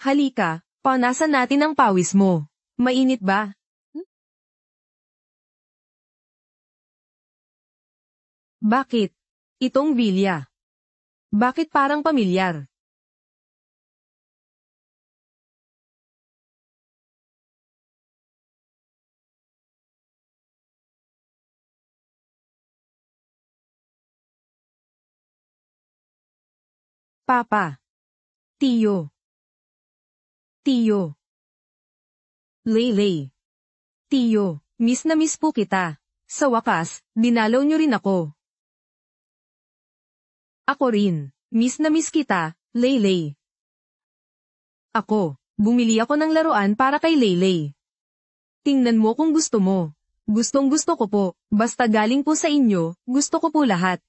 Halika, panasan natin ang pawis mo. Mainit ba? Bakit? Itong Villa. Bakit parang pamilyar? Papa. Tiyo. Tiyo. Leylay. Tiyo, miss na miss po kita. Sa wakas, dinalaw niyo rin ako. Ako rin, miss na miss kita, Leylay. Ako, bumili ako ng laruan para kay Leylay. Tingnan mo kung gusto mo. Gustong gusto ko po, basta galing po sa inyo, gusto ko po lahat.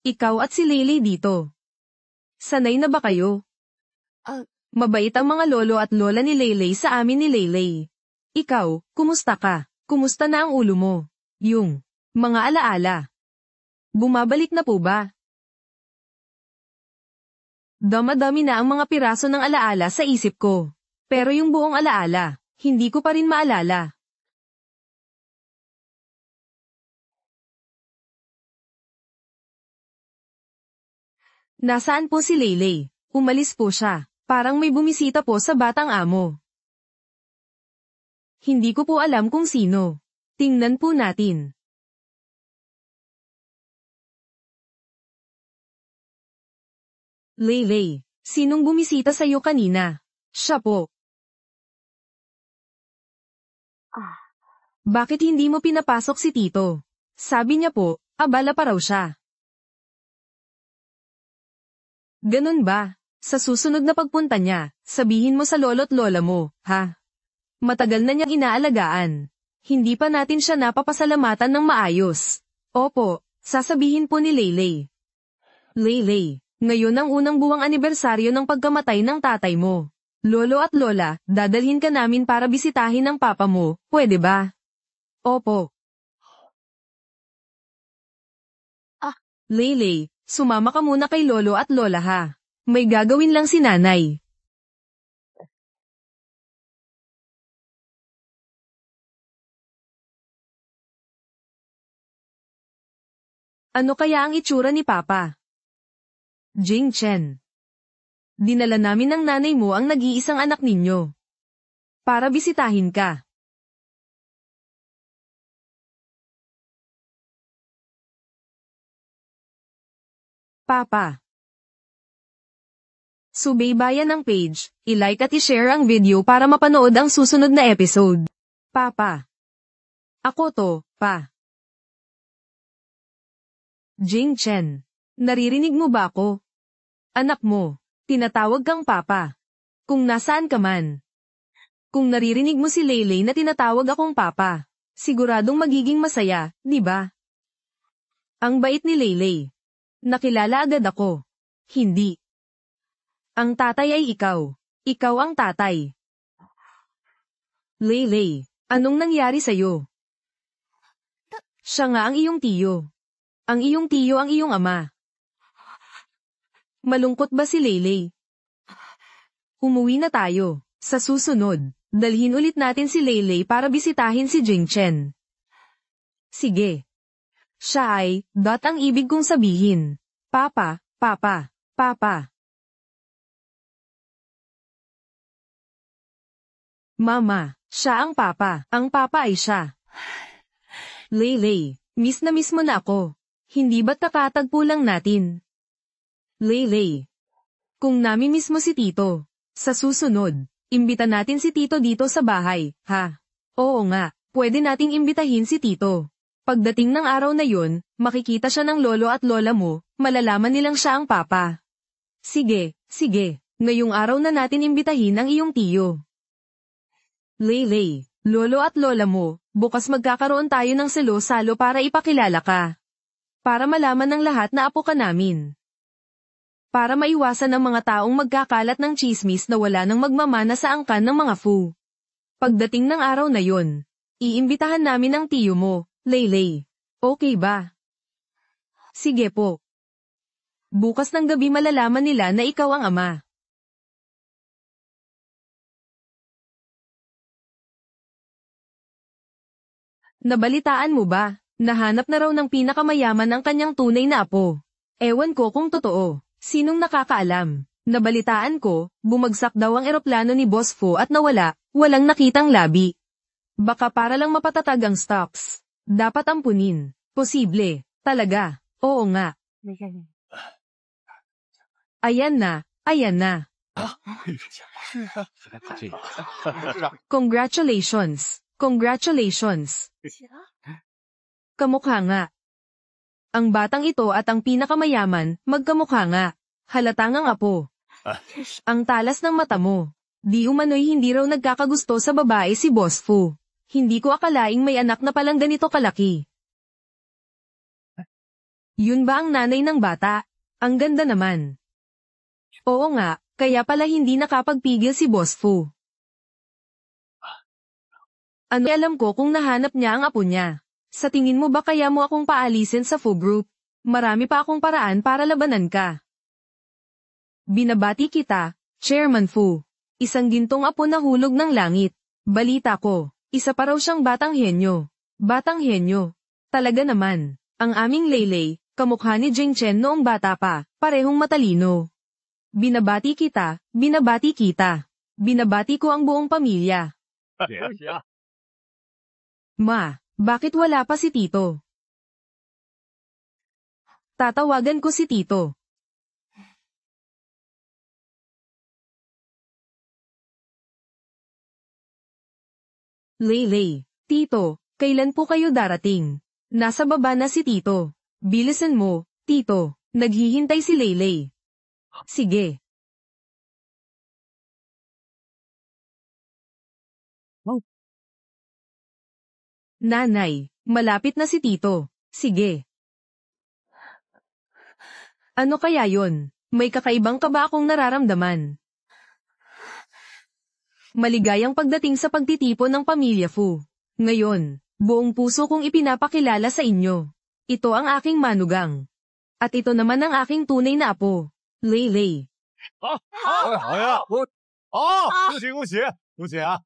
Ikaw at si Leylay dito. Sanay na ba kayo? Mabait ang mga lolo at lola ni Leylay sa amin ni Leylay. Ikaw, kumusta ka? Kumusta na ang ulo mo? Yung mga alaala. Bumabalik na po ba? Dama-dami na ang mga piraso ng alaala sa isip ko. Pero yung buong alaala, hindi ko pa rin maalala. Nasaan po si Leylay? Umalis po siya. Parang may bumisita po sa batang amo. Hindi ko po alam kung sino. Tingnan po natin. Leylay, sinong bumisita sa iyo kanina? Siya po. Bakit hindi mo pinapasok si Tito? Sabi niya po, abala pa raw siya. Ganun ba? Sa susunod na pagpunta niya, sabihin mo sa lolo't lola mo, ha? Matagal na niyang inaalagaan. Hindi pa natin siya napapasalamatan ng maayos. Opo, sasabihin po ni Leylay. Leylay, ngayon ang unang buwang anibersaryo ng pagkamatay ng tatay mo. Lolo at lola, dadalhin ka namin para bisitahin ang papa mo, pwede ba? Opo. Leylay, sumama ka muna kay lolo at lola ha. May gagawin lang si nanay. Ano kaya ang itsura ni Papa? Jing Chen. Dinala namin ng nanay mo ang nag-iisang anak ninyo. Para bisitahin ka. Papa. Subaybayan ang page, i-like at i-share ang video para mapanood ang susunod na episode. Papa. Ako to, Pa. Jing Chen. Naririnig mo ba ako? Anak mo, tinatawag kang Papa. Kung nasaan ka man. Kung naririnig mo si Leylay na tinatawag akong Papa, siguradong magiging masaya, di ba? Ang bait ni Leylay. Nakilala agad ako. Hindi. Ang tatay ay ikaw. Ikaw ang tatay. Leylay, anong nangyari sa'yo? Siya nga ang iyong tiyo. Ang iyong tiyo ang iyong ama. Malungkot ba si Leylay? Umuwi na tayo. Sa susunod, dalhin ulit natin si Leylay para bisitahin si Jing Chen. Sige. Siya ay, ang ibig kong sabihin. Papa, papa, papa. Mama, siya ang papa. Ang papa ay siya. Leylay, miss na miss mo na ako. Hindi ba't kakatagpo lang natin? Leylay. Kung nami-miss mo si Tito, sa susunod, imbita natin si Tito dito sa bahay, ha? Oo nga, pwede nating imbitahin si Tito. Pagdating ng araw na yun, makikita siya ng lolo at lola mo, malalaman nilang siya ang papa. Sige, sige, ngayong araw na natin imbitahin ang iyong tiyo. Leylay, lolo at lola mo, bukas magkakaroon tayo ng salo-salo para ipakilala ka. Para malaman ng lahat na apo ka namin. Para maiwasan ang mga taong magkakalat ng chismis na wala nang magmamana sa angkan ng mga fu. Pagdating ng araw na yon, iimbitahan namin ang tiyo mo, Leylay. Okay ba? Sige po. Bukas ng gabi malalaman nila na ikaw ang ama. Nabalitaan mo ba? Nahanap na raw ng pinakamayaman ang kanyang tunay na apo. Ewan ko kung totoo. Sinong nakakaalam? Nabalitaan ko, bumagsak daw ang eroplano ni Boss Fu at nawala, walang nakitang labi. Baka para lang mapatatag ang stocks. Dapat ampunin. Posible. Talaga. Oo nga. Ayan na. Ayan na. Congratulations. Congratulations. Kamukha nga. Ang batang ito at ang pinakamayaman, magkamukha nga. Halatang ang apo. Ang talas ng mata mo. Di umano'y hindi raw nagkakagusto sa babae si Boss Fu. Hindi ko akalaing may anak na palang ganito kalaki. Yun ba ang nanay ng bata? Ang ganda naman. Oo nga, kaya pala hindi nakapagpigil si Boss Fu. Ano alam ko kung nahanap niya ang apo niya. Sa tingin mo ba kaya mo akong paalisin sa Fu Group? Marami pa akong paraan para labanan ka. Binabati kita, Chairman Fu. Isang gintong apo na hulog ng langit. Balita ko, isa pa raw siyang batang henyo. Batang henyo. Talaga naman. Ang aming Leylay, kamukha ni Jing Chen noong bata pa, parehong matalino. Binabati kita, binabati kita. Binabati ko ang buong pamilya. Ma, bakit wala pa si Tito? Tatawagan ko si Tito. Leylay, Tito, kailan po kayo darating? Nasa baba na si Tito. Bilisan mo, Tito, naghihintay si Leylay. Sige. Nanay, malapit na si Tito. Sige. Ano kaya yon? May kakaibang ka ba akong nararamdaman? Maligayang pagdating sa pagtitipon ng pamilya Fu. Ngayon, buong puso kong ipinapakilala sa inyo. Ito ang aking manugang. At ito naman ang aking tunay na apo, Leylay. 哎呀，恭喜恭喜恭喜啊！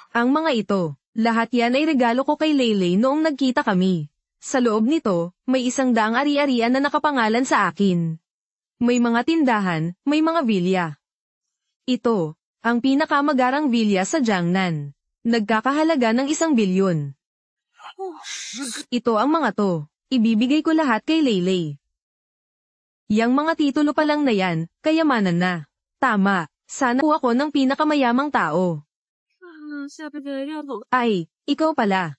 Ang mga ito, lahat yan ay regalo ko kay Leylay noong nagkita kami. Sa loob nito, may 100 ari-arian na nakapangalan sa akin. May mga tindahan, may mga vilya. Ito, ang pinakamagarang vilya sa Jiangnan. Nagkakahalaga ng 1 bilyon. Ito ang mga to, ibibigay ko lahat kay Leylay. Yang mga titulo pa lang na yan, kayamanan na. Tama, sana po ako ng pinakamayamang tao. Ay, ikaw pala.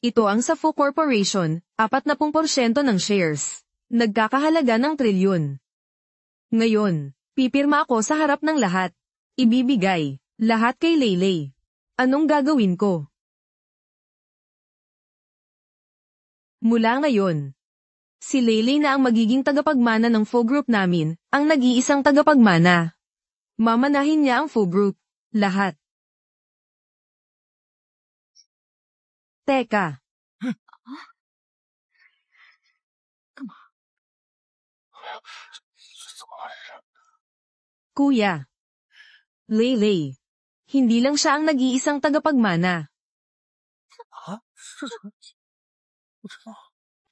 Ito ang sa Fu Corporation, 40% ng shares. Nagkakahalaga ng trilyon. Ngayon, pipirma ako sa harap ng lahat. Ibibigay, lahat kay Leylay. Anong gagawin ko? Mula ngayon, si Leylay na ang magiging tagapagmana ng Fu Group namin, ang nag-iisang tagapagmana. Mamanahin niya ang Fu Group. Lahat. Teka. Kuya. Leylay. Hindi lang siya ang nag-iisang tagapagmana.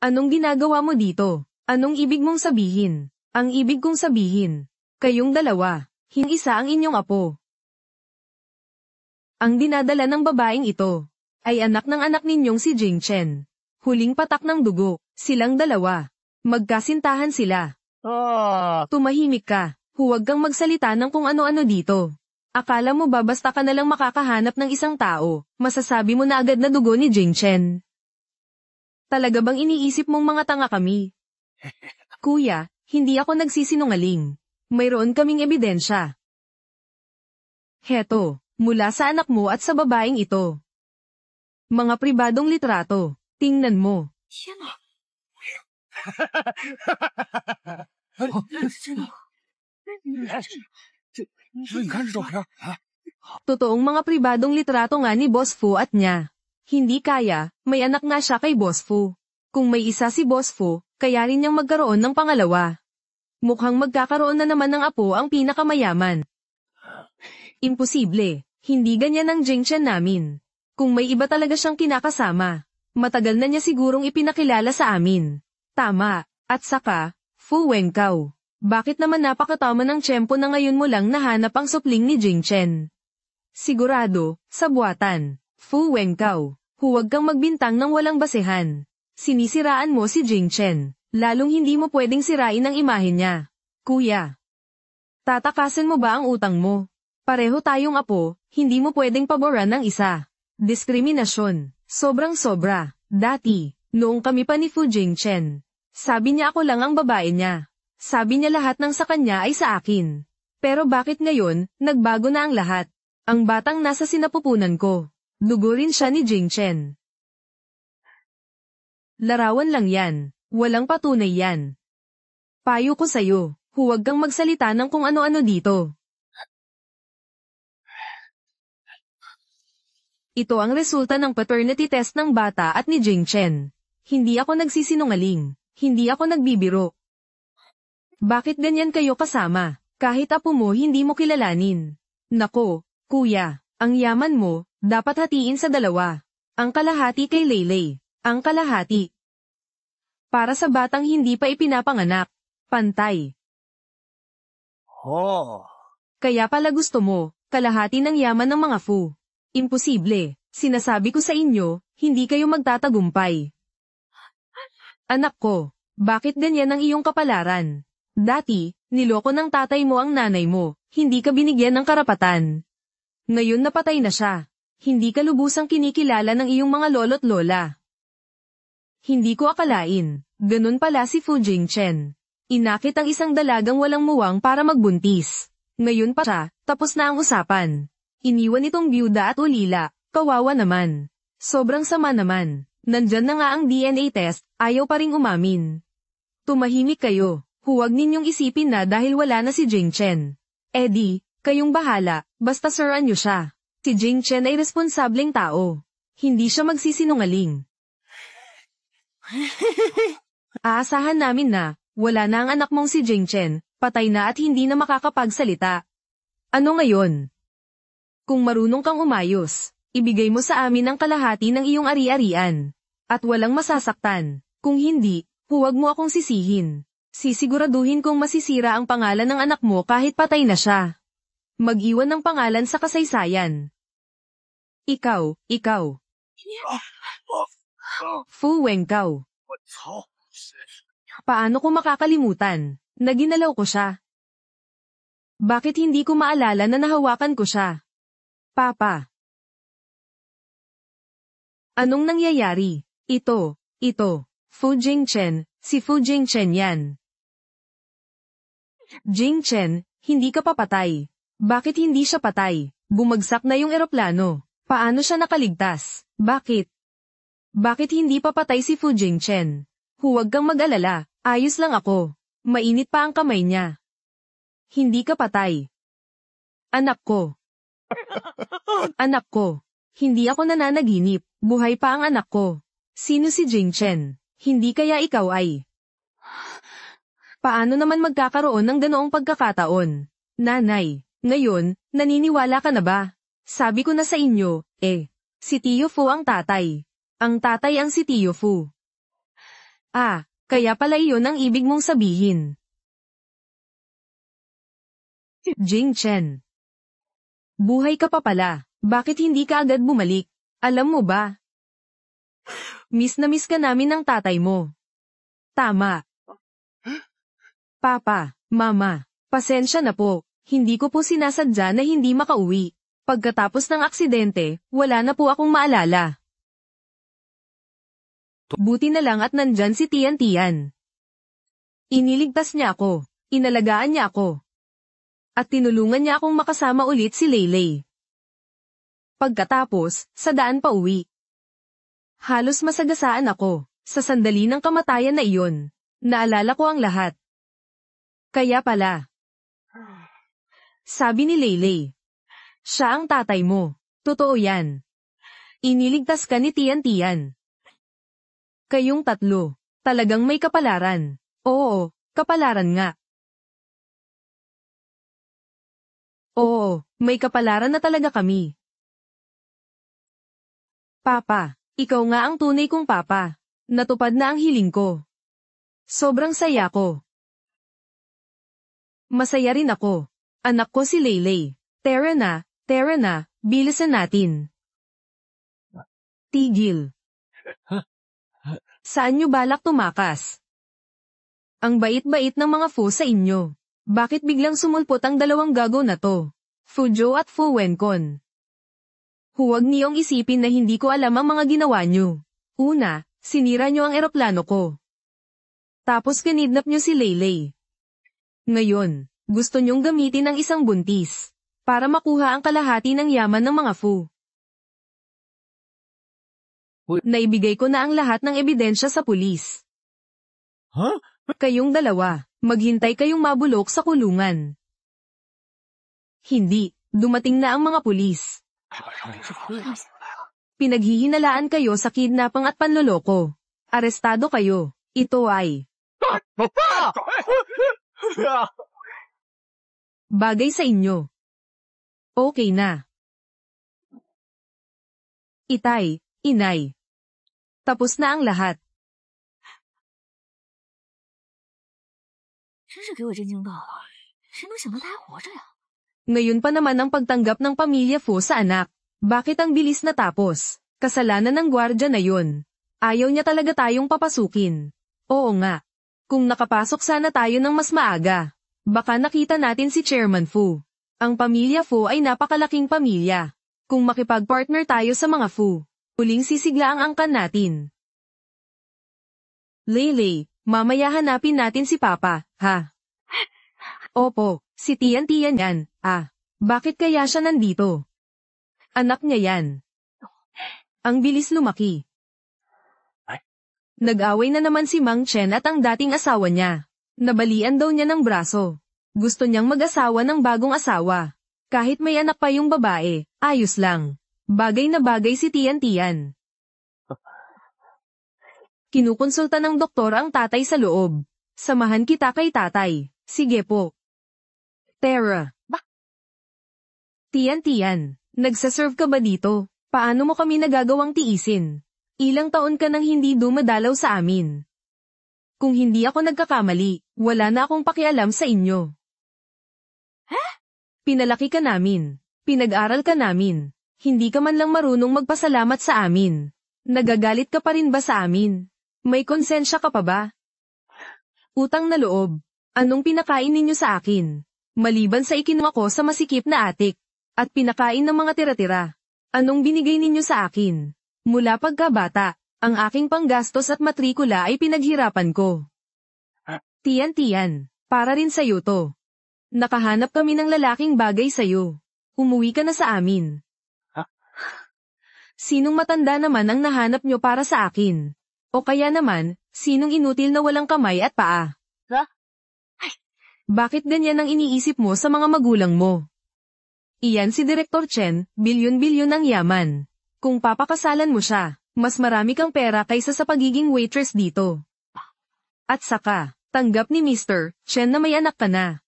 Anong ginagawa mo dito? Anong ibig mong sabihin? Ang ibig kong sabihin, kayong dalawa, hindi isa ang inyong apo. Ang dinadala ng babaeng ito, ay anak ng anak ninyong si Jing Chen. Huling patak ng dugo, silang dalawa. Magkasintahan sila. Tumahimik ka, huwag kang magsalita ng kung ano-ano dito. Akala mo ba basta ka nalang makakahanap ng isang tao, masasabi mo na agad na dugo ni Jing Chen? Talaga bang iniisip mong mga tanga kami? Kuya, hindi ako nagsisinungaling. Mayroon kaming ebidensya. Heto, mula sa anak mo at sa babaeng ito. Mga pribadong litrato, tingnan mo. Totoong mga pribadong litrato nga ni Boss Fu at niya. Hindi kaya, may anak nga siya kay Boss Fu. Kung may isa si Boss Fu, kaya rin niyang magkaroon ng pangalawa. Mukhang magkakaroon na naman ng apo ang pinakamayaman. Imposible, hindi ganyan ang Jing Chen namin. Kung may iba talaga siyang kinakasama, matagal na niya sigurong ipinakilala sa amin. Tama, at saka, Fu Wenkao. Bakit naman napakatama ng tiyempo na ngayon mo lang nahanap ang supling ni Jing Chen? Sigurado, sa buwatan. Fu Wenkao, huwag kang magbintang ng walang basehan. Sinisiraan mo si Jing Chen, lalong hindi mo pwedeng sirain ang imahe niya. Kuya, tatakasan mo ba ang utang mo? Pareho tayong apo, hindi mo pwedeng paboran ng isa. Diskriminasyon, sobrang sobra. Dati, noong kami pa ni Fu Jing Chen, sabi niya ako lang ang babae niya. Sabi niya lahat ng sa kanya ay sa akin. Pero bakit ngayon, nagbago na ang lahat? Ang batang nasa sinapupunan ko. Dugo rin siya ni Jing Chen. Larawan lang yan. Walang patunay yan. Payo ko sa'yo, huwag kang magsalita ng kung ano-ano dito. Ito ang resulta ng paternity test ng bata at ni Jing Chen. Hindi ako nagsisinungaling. Hindi ako nagbibiro. Bakit ganyan kayo kasama? Kahit apo mo hindi mo kilalanin. Nako, kuya, ang yaman mo, dapat hatiin sa dalawa. Ang kalahati kay Leylay. Ang kalahati. Para sa batang hindi pa ipinapanganak. Pantay. Kaya pala gusto mo, kalahati ng yaman ng mga Fu. Imposible. Sinasabi ko sa inyo, hindi kayo magtatagumpay. Anak ko, bakit ganyan ang iyong kapalaran? Dati, niloko ng tatay mo ang nanay mo, hindi ka binigyan ng karapatan. Ngayon napatay na siya. Hindi ka lubusang kinikilala ng iyong mga lolo't lola. Hindi ko akalain, ganun pala si Fu Jing Chen. Inakit ang isang dalagang walang muwang para magbuntis. Ngayon pa siya, tapos na ang usapan. Iniwan itong byuda at ulila, kawawa naman. Sobrang sama naman. Nandyan na nga ang DNA test, ayaw pa ring umamin. Tumahimik kayo. Huwag ninyong isipin na dahil wala na si Jing Chen. Eddie, kayong bahala, basta suran niyo siya. Si Jing Chen ay responsableng tao. Hindi siya magsisinungaling. Aasahan namin na, wala na ang anak mong si Jing Chen, patay na at hindi na makakapagsalita. Ano ngayon? Kung marunong kang umayos, ibigay mo sa amin ang kalahati ng iyong ari-arian. At walang masasaktan. Kung hindi, huwag mo akong sisihin. Sisiguraduhin kong masisira ang pangalan ng anak mo kahit patay na siya. Mag-iwan ng pangalan sa kasaysayan. Ikaw. Fu Wenkao. Paano ko makakalimutan? Naginalaw ko siya. Bakit hindi ko maalala na nahawakan ko siya? Papa. Anong nangyayari? Ito. Fu Jing Chen, si Fu Jing Chen yan. Jing Chen, hindi ka papatay. Bakit hindi siya patay? Bumagsak na yung eroplano. Paano siya nakaligtas? Bakit? Bakit hindi papatay si Fu Jing Chen? Huwag kang mag-alala, ayos lang ako. Mainit pa ang kamay niya. Hindi ka patay. Anak ko. Anak ko. Hindi ako nananaginip, buhay pa ang anak ko. Sino si Jing Chen? Hindi kaya ikaw ay? Paano naman magkakaroon ng ganoong pagkakataon? Nanay, ngayon, naniniwala ka na ba? Sabi ko na sa inyo, si Tio Fu ang tatay. Ang tatay ang si Tio Fu. Ah, kaya pala iyon ang ibig mong sabihin. Jing Chen. Buhay ka pa pala. Bakit hindi ka agad bumalik? Alam mo ba? Miss na miss ka namin ng tatay mo. Tama. Papa, Mama, pasensya na po. Hindi ko po sinasadya na hindi makauwi. Pagkatapos ng aksidente, wala na po akong maalala. Buti na lang at nandyan si Tian Tian. Iniligtas niya ako. Inalagaan niya ako. At tinulungan niya akong makasama ulit si Leylay. Pagkatapos, sa daan pa uwi. Halos masagasaan ako. Sa sandali ng kamatayan na iyon, naalala ko ang lahat. Kaya pala. Sabi ni Leylay. Siya ang tatay mo. Totoo yan. Iniligtas ka ni Tian Tian. Kayong tatlo. Talagang may kapalaran. Oo, kapalaran nga. Oo, may kapalaran na talaga kami. Papa, ikaw nga ang tunay kong papa. Natupad na ang hiling ko. Sobrang saya ko. Masaya rin ako. Anak ko si Leylay. Tara na, bilisan natin. Tigil. Saan nyo balak tumakas? Ang bait-bait ng mga Fu sa inyo. Bakit biglang sumulpot ang dalawang gago na to? Fuzhou at Fu Wenkon. Huwag niyong isipin na hindi ko alam ang mga ginawa nyo. Una, sinira nyo ang eroplano ko. Tapos kinidnap nyo si Leylay. Ngayon, gusto nyong gamitin ang isang buntis para makuha ang kalahati ng yaman ng mga Fu. Naibigay ko na ang lahat ng ebidensya sa pulis. Huh? Kayong dalawa, maghintay kayong mabulok sa kulungan. Hindi, dumating na ang mga pulis. Pinaghihinalaan kayo sa kidnapang at panloloko. Arestado kayo. Ito ay bagay sa inyo. Okay na. Itay, inay. Tapos na ang lahat. 真是给我震惊到了，谁能想到他还活着呀？ Ngayon pa naman ang pagtanggap ng pamilya Fu sa anak. Bakit ang bilis natapos? Kasalanan ng gwardya na yun. Ayaw niya talaga tayong papasukin. Oo nga. Kung nakapasok sana tayo ng mas maaga, baka nakita natin si Chairman Fu. Ang pamilya Fu ay napakalaking pamilya. Kung makipag-partner tayo sa mga Fu, huling sisigla ang angkan natin. Leylay, mamaya hanapin natin si Papa, ha? Opo, si Tian Tian yan. Bakit kaya siya nandito? Anak niya yan. Ang bilis lumaki. Nag-away na naman si Mang Chen at ang dating asawa niya. Nabalian daw niya ng braso. Gusto niyang mag-asawa ng bagong asawa. Kahit may anak pa yung babae, ayos lang. Bagay na bagay si Tian Tian. Kinukonsulta ng doktor ang tatay sa loob. Samahan kita kay tatay. Sige po. Tara. Tian Tian, nagsaserve ka ba dito? Paano mo kami nagagawang tiisin? Ilang taon ka nang hindi dumadalaw sa amin. Kung hindi ako nagkakamali, wala na akong pakialam sa inyo. Pinalaki ka namin. Pinag-aral ka namin. Hindi ka man lang marunong magpasalamat sa amin. Nagagalit ka pa rin ba sa amin? May konsensya ka pa ba? Utang na loob. Anong pinakain ninyo sa akin? Maliban sa ikinuha ko sa masikip na atik, at pinakain ng mga tira-tira. Anong binigay ninyo sa akin? Mula pagkabata, ang aking panggastos at matrikula ay pinaghirapan ko. Tian Tian, para rin sa'yo to. Nakahanap kami ng lalaking bagay sa'yo. Umuwi ka na sa amin. Sinong matanda naman ang nahanap nyo para sa akin? O kaya naman, sinong inutil na walang kamay at paa? Bakit ganyan ang iniisip mo sa mga magulang mo? Iyan si Director Chen, bilyon-bilyon ang yaman. Kung papakasalan mo siya, mas marami kang pera kaysa sa pagiging waitress dito. At saka, tanggap ni Mr. Chen na may anak ka na.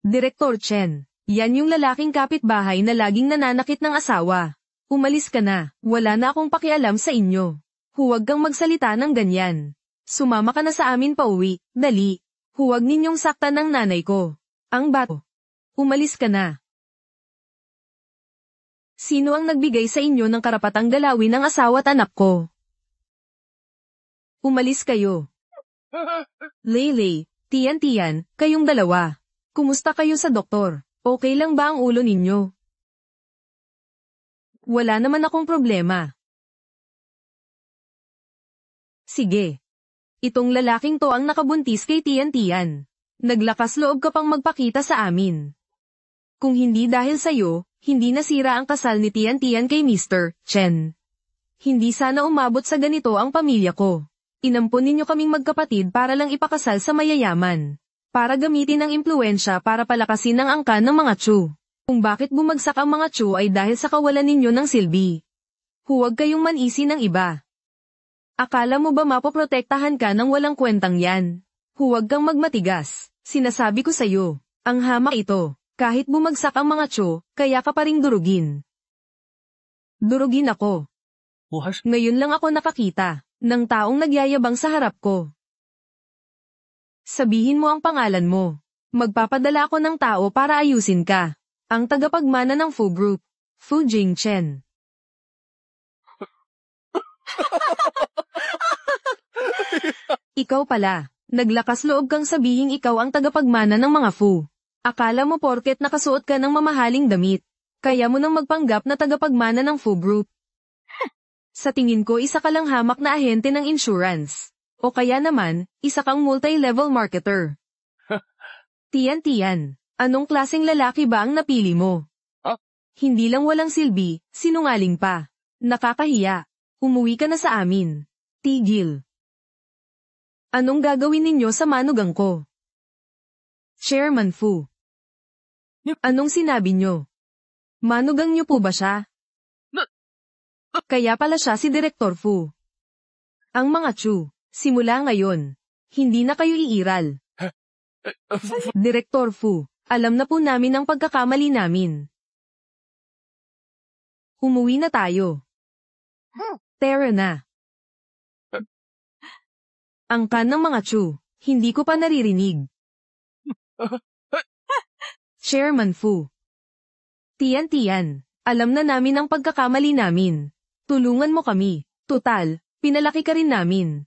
Director Chen, Yan yung lalaking kapitbahay na laging nananakit ng asawa. Umalis ka na, wala na akong pakialam sa inyo. Huwag kang magsalita ng ganyan. Sumama ka na sa amin pauwi, dali. Huwag ninyong saktan ng nanay ko. Ang bato. Umalis ka na. Sino ang nagbigay sa inyo ng karapatang dalawin ng asawa at anak ko? Umalis kayo. Leyley, Tian, kayong dalawa. Kumusta kayo sa doktor? Okay lang ba ang ulo ninyo? Wala naman akong problema. Sige. Itong lalaking to ang nakabuntis kay Tian. Naglakas loob ka pang magpakita sa amin. Kung hindi dahil sa'yo, hindi nasira ang kasal ni Tian kay Mr. Chen. Hindi sana umabot sa ganito ang pamilya ko. Inampon ninyo kaming magkapatid para lang ipakasal sa mayayaman. Para gamitin ang impluensya para palakasin ang angkan ng mga Chu. Kung bakit bumagsak ang mga Chu ay dahil sa kawalan ninyo ng silbi. Huwag kayong manisi ng iba. Akala mo ba mapoprotektahan ka ng walang kwentang yan? Huwag kang magmatigas. Sinasabi ko sa'yo, ang hamak ito. Kahit bumagsak ang mga Chu, kaya ka pa ring durugin. Durugin ako. Ngayon lang ako nakakita ng taong nagyayabang sa harap ko. Sabihin mo ang pangalan mo. Magpapadala ako ng tao para ayusin ka. Ang tagapagmana ng Fu Group, Fu Jingchen. Ikaw pala, naglakas loob kang sabihing ikaw ang tagapagmana ng mga Fu. Akala mo porket nakasuot ka ng mamahaling damit, kaya mo nang magpanggap na tagapagmana ng Fu Group. Sa tingin ko isa ka lang hamak na ahente ng insurance. O kaya naman, isa kang multi-level marketer. Tian, anong klaseng lalaki ba ang napili mo? Hindi lang walang silbi, sinungaling pa. Nakakahiya. Umuwi ka na sa amin. Tigil. Anong gagawin ninyo sa manugang ko? Chairman Fu. Anong sinabi nyo? Manugang nyo po ba siya? Kaya pala siya si Direktor Fu. Ang mga Chu, simula ngayon, hindi na kayo iiral. Direktor Fu, alam na po namin ang pagkakamali namin. Umuwi na tayo. Tara na. Ang kan ng mga Chu, hindi ko pa naririnig. Chairman Fu. Tian, alam na namin ang pagkakamali namin. Tulungan mo kami. Tutal, pinalaki ka rin namin.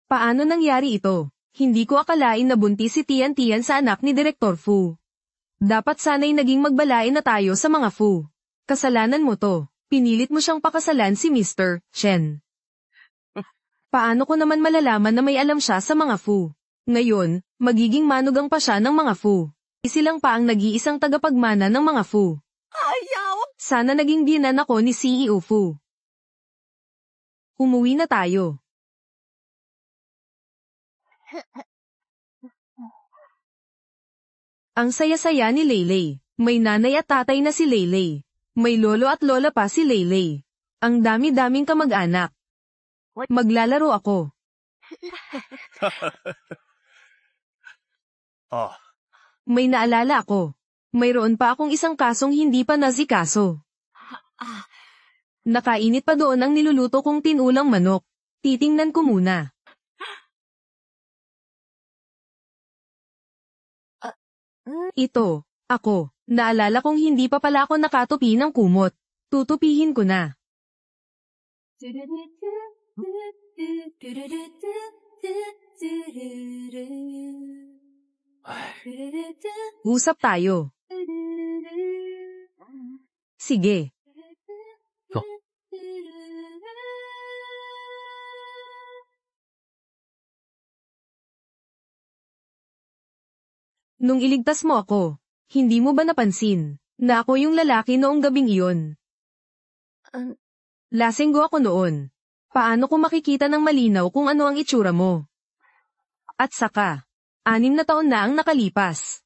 Paano nangyari ito? Hindi ko akalain na buntis si Tian sa anak ni Direktor Fu. Dapat sana'y naging magbalain na tayo sa mga Fu. Kasalanan mo to. Pinilit mo siyang pakasalan si Mr. Chen. Paano ko naman malalaman na may alam siya sa mga Fu? Ngayon, magiging manugang pa siya ng mga Fu. Isilang pa ang nag-iisang tagapagmana ng mga Fu. Ayaw! Sana naging biyenan ako ni CEO Fu. Umuwi na tayo. Ang saya-saya ni Leyley. May nanay at tatay na si Leyley. May lolo at lola pa si Leyley. Ang dami-daming kamag-anak. Maglalaro ako. May naalala ako. Mayroon pa akong isang kasong hindi pa nasikaso. Nakainit pa doon ang niluluto kong tinulang manok. Titingnan ko muna. Ito, ako. Naalala kong hindi pa pala ako nakatupi ng kumot. Tutupihin ko na. Usap tayo. Sige. Nung iligtas mo ako, hindi mo ba napansin na ako yung lalaki noong gabing iyon? Lasenggo ako noon. Paano ko makikita ng malinaw kung ano ang itsura mo? At saka, 6 na taon na ang nakalipas.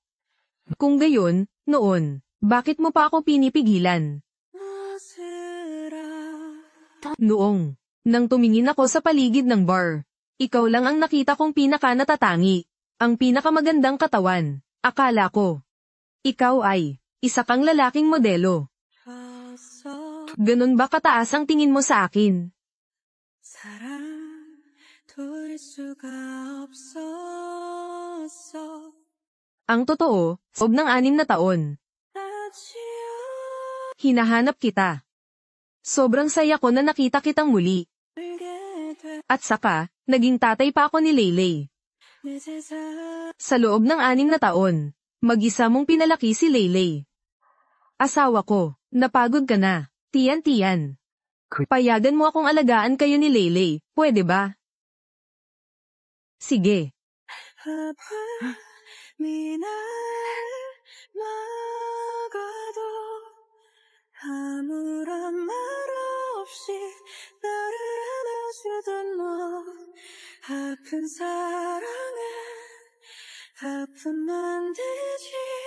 Kung gayon, noon, bakit mo pa ako pinipigilan? Noong, nang tumingin ako sa paligid ng bar, ikaw lang ang nakita kong pinaka-natatangi, ang pinakamagandang katawan, akala ko. Ikaw ay isa kang lalaking modelo. Ganun ba kataas ang tingin mo sa akin? Ang totoo, sa loob ng 6 na taon, hinahanap kita. Sobrang saya ko na nakita kitang muli. At saka, naging tatay pa ako ni Leyley. Sa loob ng 6 na taon, mag-isa mong pinalaki si Leyley. Asawa ko, napagod ka na. Tiyan. Payagan mo akong alagaan kayo ni Leyley, pwede ba? Sige. 아무런 말 없이 나를 안아주던 너 아픈 사랑은 아픔만 되지